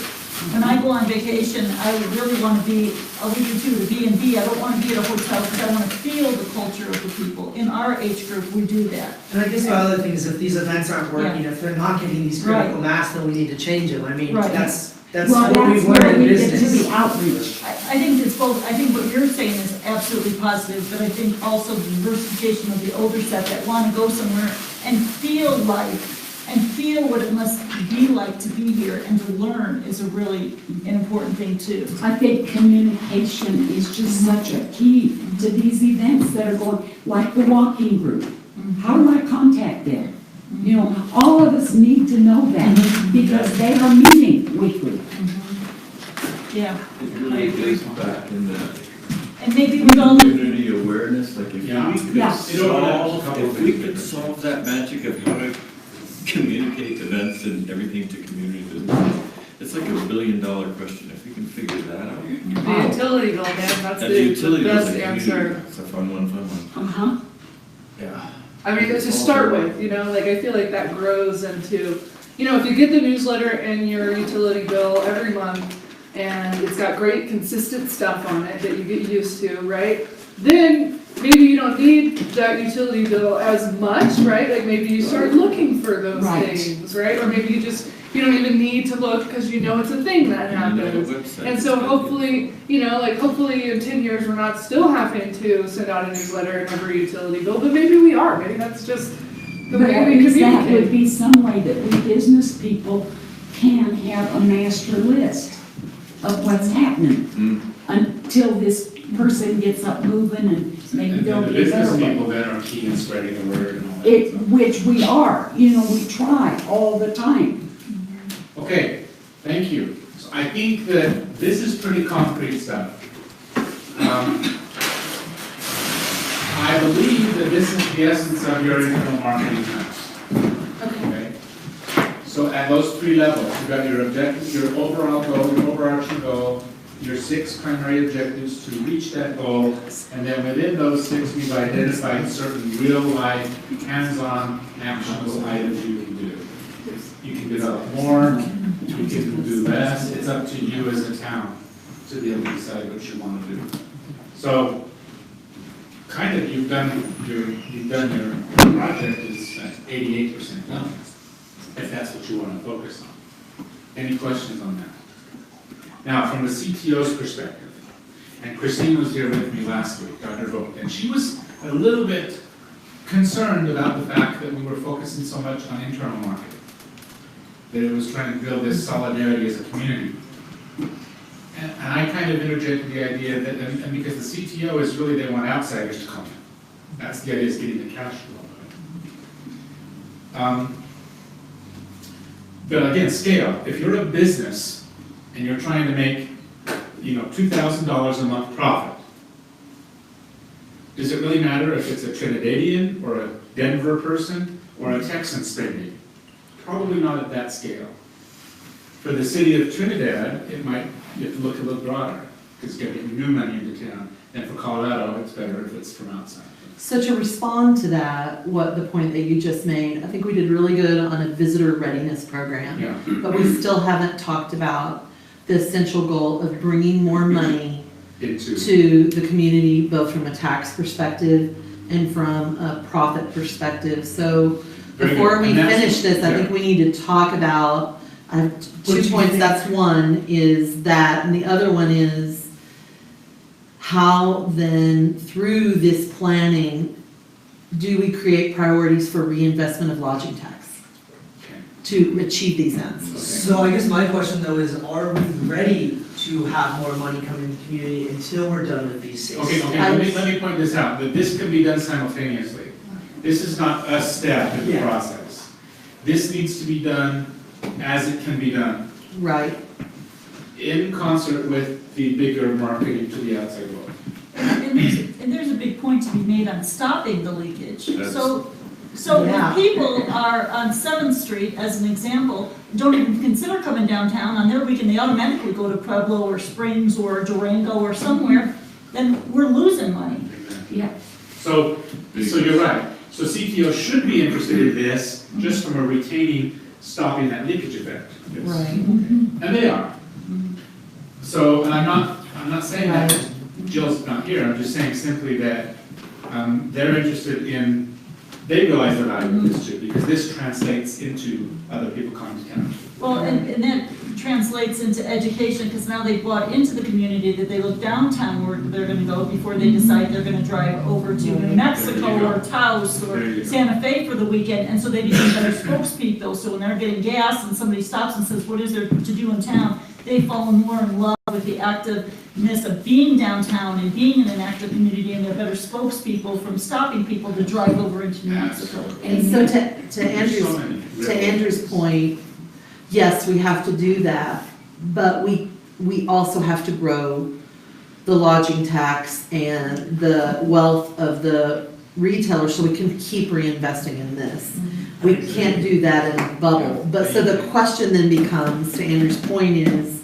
When I go on vacation, I would really want to be a week or two at a B&B. I don't want to be at a hotel because I want to feel the culture of the people. In our age group, we do that. And I guess the other thing is if these events aren't working, if they're not getting these critical mass, then we need to change them. I mean, Right. that's Well, what we've that's where learned in we get to business. the outreach. I think it's both. I think what you're saying is absolutely positive, but I think also the diversification of the older set that want to go somewhere and feel life and feel what it must be like to be here and to learn is a really an important thing too. I think communication is just such a key to these events that are going, like the walking group. How do I contact them? You know, all of us need to know that because they are meeting weekly. Yeah, It really goes back in the and maybe we all, community awareness, like if Yeah. we could Yeah. It overlaps a solve, couple if of we things. could solve that magic of how to communicate events and everything to community business, it's like $1 billion question. If we can figure that out. The utility bill, man, that's And the the utility bills best in the answer. community, it's a fun one. Uh-huh. Yeah. I mean, to start with, you know, like, I feel like that grows into, you know, if you get the newsletter and your utility bill every month, and it's got great consistent stuff on it that you get used to, right? Then maybe you don't need that utility bill as much, right? Like, maybe you start looking for those Right. things, right? Or maybe you don't even need to look because you know it's a thing that happens. And so hopefully, you know, like hopefully in 10 years, we're not still having to send out a newsletter and every utility bill, but maybe we are. Maybe that's just the But way at we least that would communicate. be some way that we business people can have a master list of what's happening until this person gets up moving and maybe And they'll the get business better. people then are key in spreading the word and all that It, stuff. which we are, you know, we try all the time. Okay, thank you. So I think that this is pretty concrete stuff. I believe that this is the essence of your internal marketing house. Okay. So at those three levels, you've got your objective, your overall goal, your overarching goal, your 6 primary objectives to reach that goal, and then within those 6, we've identified certain real-life, hands-on, actionable items you can do. You can develop more, you can do less, it's up to you as a town to be able to decide what you want to do. So, kind of, you've done your project is 88% done, if that's what you want to focus on. Any questions on that? Now, from the CTO's perspective, and Christine was here with me last week, Dr. Vogt, and she was a little bit concerned about the fact that we were focusing so much on internal marketing, that it was trying to build this solidarity as a community. And I kind of interjected the idea that, and because the CTO is really, they want outsiders to come in. That's the idea, is getting the cash flow. But again, scale. If you're a business and you're trying to make, $2,000 a month profit, does it really matter if it's a Trinidadian or a Denver person or a Texan spending? Probably not at that scale. For the city of Trinidad, you have to look a little broader, because it's going to get new money into town. And for Colorado, it's better if it's from outside. So to respond to that, the point that you just made, I think we did really good on a visitor readiness program. Yeah. But we still haven't talked about the essential goal of bringing more money Into. to the community, both from a tax perspective and from a profit perspective. So Very before good. we And that's- finish this, I yeah. think we need to talk about, I have What do 2 you points. think? That's one, is that, and the other one is how then, through this planning, do we create priorities for reinvestment of lodging tax Okay. to achieve these ends? So I guess my question though is, are we ready to have more money come into the community until we're done with these 6? Okay, let me point this out, that this can be done simultaneously. This is not a step in the Yeah. process. This needs to be done as it can be done, Right, in concert with the bigger marketing to the outside world. And there's a big point to be made on stopping the leakage. So Yeah. if people are on 7th Street, as an example, don't even consider coming downtown, on their weekend, they automatically go to Pueblo or Springs or Durango or somewhere, then we're losing money. Yeah. So you're right. So CTO should be interested in this, just from a retaining, stopping that leakage effect. Yes. right. And they are. So, and I'm not saying that Jill's not here, I'm just saying simply that they're interested in, they realize the value of this too, because this translates into other people coming to town. Well, and that translates into education, because now they've bought into the community that they look downtown where they're gonna go before they decide they're gonna drive over to New Mexico or Taos There you or go. Santa Fe for the weekend, and so they become better spokespeople. So when they're getting gas and somebody stops and says, what is there to do in town? They fall more in love with the activeness of being downtown and being in an active community, and they're better spokespeople from stopping people to drive over into New Mexico. And so to So many. To Andrew's point, yes, we have to do that, but we also have to grow the lodging tax and the wealth of the retailers so we can keep reinvesting in this. We can't do that in a bubble. But so the question then becomes, to Andrew's point, is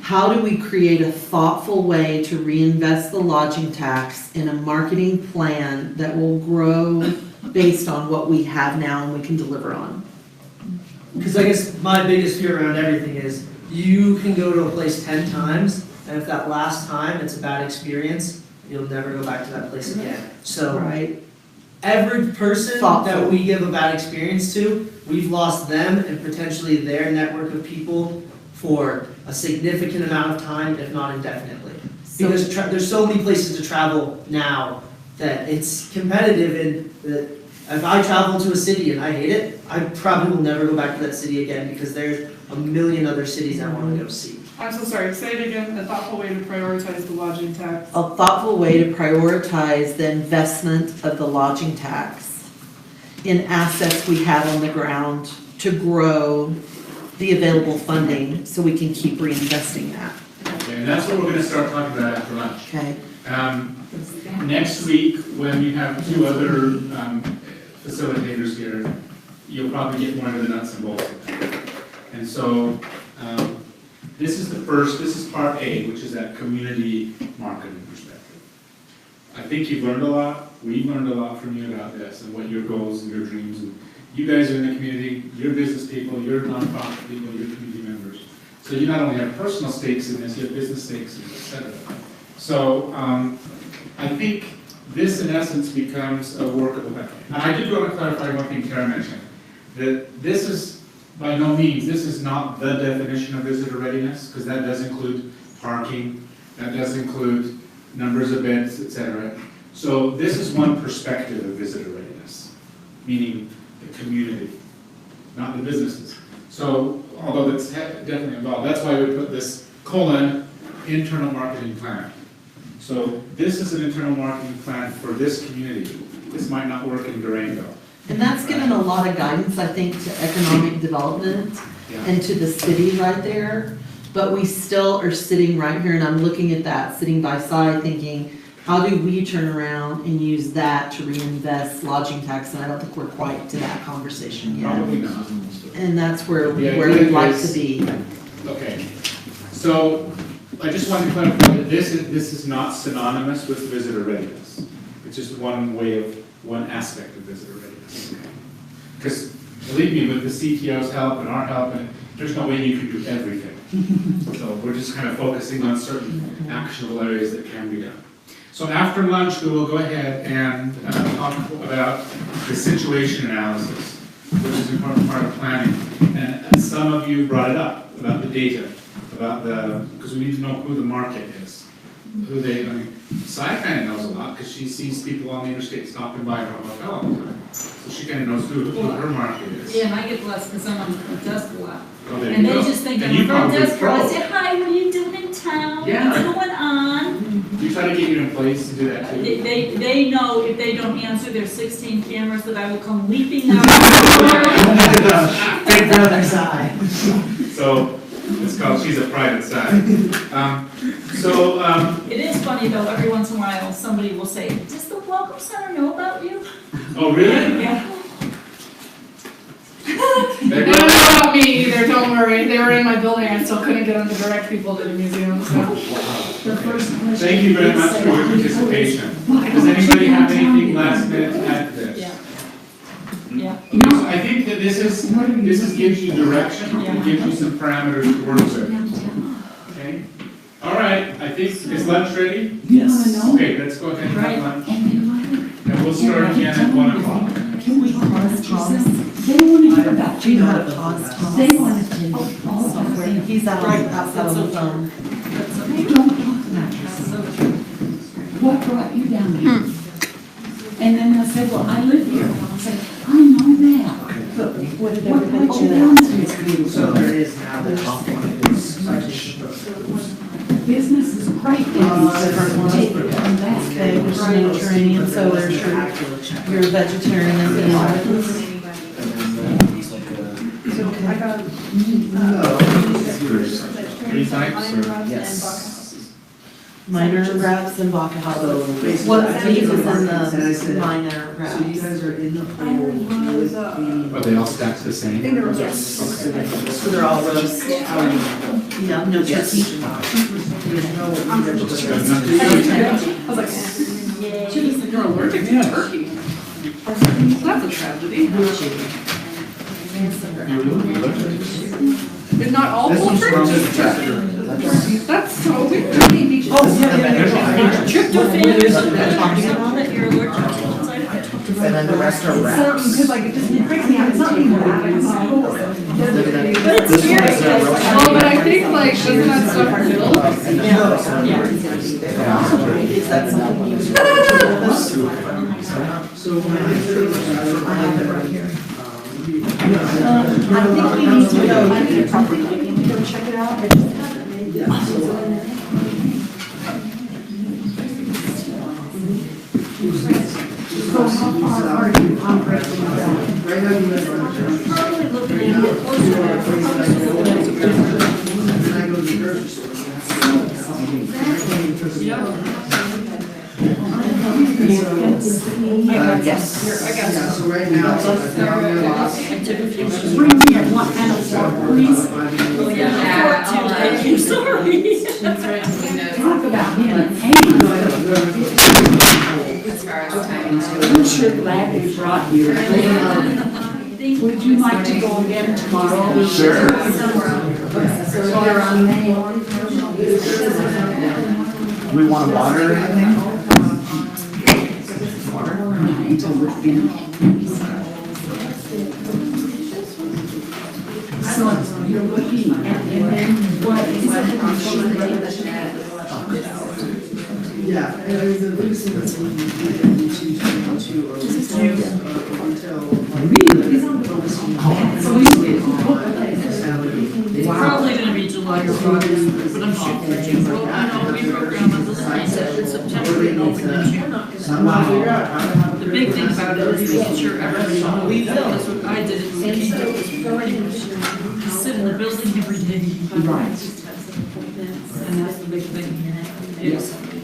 how do we create a thoughtful way to reinvest the lodging tax in a marketing plan that will grow based on what we have now and we can deliver on? Because I guess my biggest fear around everything is you can go to a place 10 times, and if that last time it's a bad experience, you'll never go back to that place again. So Right? every person Thoughtful. that we give a bad experience to, we've lost them and potentially their network of people for a significant amount of time, if not indefinitely. So- Because there's so many places to travel now that it's competitive, and that if I travel to a city and I hate it, I probably will never go back to that city again because there's a million other cities I want to go see. I'm so sorry, say it again, a thoughtful way to prioritize the lodging tax. A thoughtful way to prioritize the investment of the lodging tax in assets we have on the ground to grow the available funding so we can keep reinvesting that. Okay, and that's what we're gonna start talking about after lunch. Okay? Next week, when we have two other facilitators here, you'll probably get more into the nuts and bolts of that. And so, this is part A, which is that community marketing perspective. I think you've learned a lot, we've learned a lot from you about this, and what your goals and your dreams, and you guys are in the community, you're business people, you're nonprofit people, you're community members. So you not only have personal stakes in this, you have business stakes in it, et cetera. So, I think this in essence becomes a workable plan. And I did want to clarify one thing Kara mentioned, that this is, by no means, this is not the definition of visitor readiness, because that does include parking, that does include numbers of beds, et cetera. So this is one perspective of visitor readiness, meaning the community, not the businesses. So, although that's definitely involved, that's why we put this : internal marketing plan. So this is an internal marketing plan for this community. This might not work in Durango. And that's given a lot of guidance, I think, to economic development Yeah. and to the city right there. But we still are sitting right here, and I'm looking at that, sitting by side, thinking, how do we turn around and use that to reinvest lodging tax? And I don't think we're quite to that conversation yet. Probably not. And that's where The we'd idea like is- to be. Okay, so I just want to clarify that this is not synonymous with visitor readiness. It's just one way of, one aspect of visitor readiness. Because believe me, with the CTO's help and our help, and there's no way you can do everything. So we're just kind of focusing on certain actionable areas that can be done. So after lunch, we will go ahead and talk about the situation analysis, which is an important part of planning. And some of you brought it up, about the data, about because we need to know who the market is. Cy kind of knows a lot, because she sees people on the interstate stopping by her hotel all the time. So she kind of knows who her market is. Yeah, and I get blessed because I'm on the desk a lot. Oh, there And you they go. just think And I'm you a front probably desk girl. I pro. say, hi, what are you doing in town? Yeah. What's going on? You try to get your employees to do that too. They know if they don't answer, there's 16 cameras that I will come leaping out. Big brother side. So it's called, she's a private side. It is funny though, every once in a while, somebody will say, does the Welcome Center know about you? Oh, really? Yeah. They don't know about me either, don't worry. They were in my building, I still couldn't get them to direct people to the museum, so. The first question. Thank you very much for your participation. Does anybody have anything last minute to add to this? Yeah. Yeah. Okay, so I think that this gives you direction, it gives you some parameters to work with. Okay? All right, I think, is lunch ready? You wanna know? Okay, let's go ahead and have lunch. And then what? And we'll start again at 1 o'clock. Can we pause, Thomas? They don't want to hear about Do you you. know how to pause, Thomas? They want to tell you all about things. He's outside on the phone. They don't talk about yourself. What brought you down here? And then they'll say, well, I live here. I'll say, I know that. But What did what everybody brought do? you down here? So there is now the top one is citation. Business is great. different ones. Take it from that. Okay, there's Mediterranean, so there's your vegetarian and the Three types or? Yes. Minor reps and Baca So houses. basically, What I fees took is the in markings and I the said, minor so you reps? guys are in the pool with the. Are they all stacked the same? Yes. So they're all roast. Yeah, no turkey. You're allergic to turkey. That's a tragedy. It's not all This one's poultry, from just turkey. That's so weird. Tryptophan or something that you're allergic to. And then the rest are wraps. Because like, it breaks me out, it's not even that, But it's very good. Well, but I think like, doesn't that stuff build? Is that something you? So when I did it, I have it right here. I think we need to go, I think we need to go check it out. I just haven't made that. So how far are you on breaking it down? Right now, you guys are on the Probably looking at it closer to And I go to the grocery store. Yes. I guess. Yeah, so right now, I found your lot. Bring me at one and a fork, please. Oh, yeah. Thank you, sorry. Talk about being a pain. As far as time. I'm sure glad they brought you. Would you like to go again tomorrow? Sure. So you're on May. Do we want to water or anything? So you're looking at, and then what is it? Yeah, and I mean, the biggest thing that's looking to until. Really? It's probably gonna be July or August, but I'm shooting for June. Well, I know, we program on the mindset in September and open in June. The big thing about it is making sure everybody knows. That's what I did, is we came up with pretty much sit in the building every day. And that's the big thing.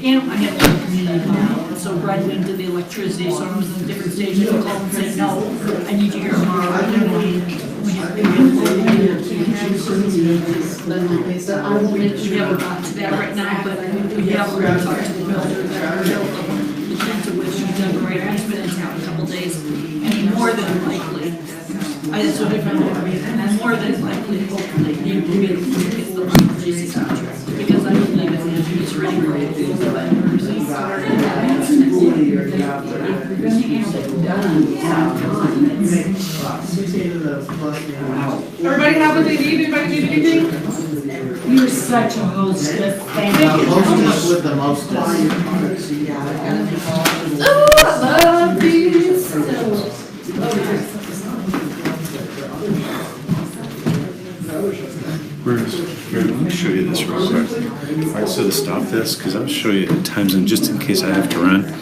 And I have a community now, and so Brad went to the electricity, so I was in a different stage, I could call and say, no, I need you here tomorrow. We have big we haven't got to that right now, but we have, we're gonna talk to the builder, the chance of which he's done great, he's been in town a couple days, and more than likely, I just sort of, and more than likely, hopefully, he will be able to get the GC contract, because I believe it's really great. Everybody have what they need? Anybody need anything? You're such a hostess, thank you. Hostess with the mostest. Oh, I love these. Let me show you this real quick. All right, so to stop this, because I'll show you the times, and just in case I have to run,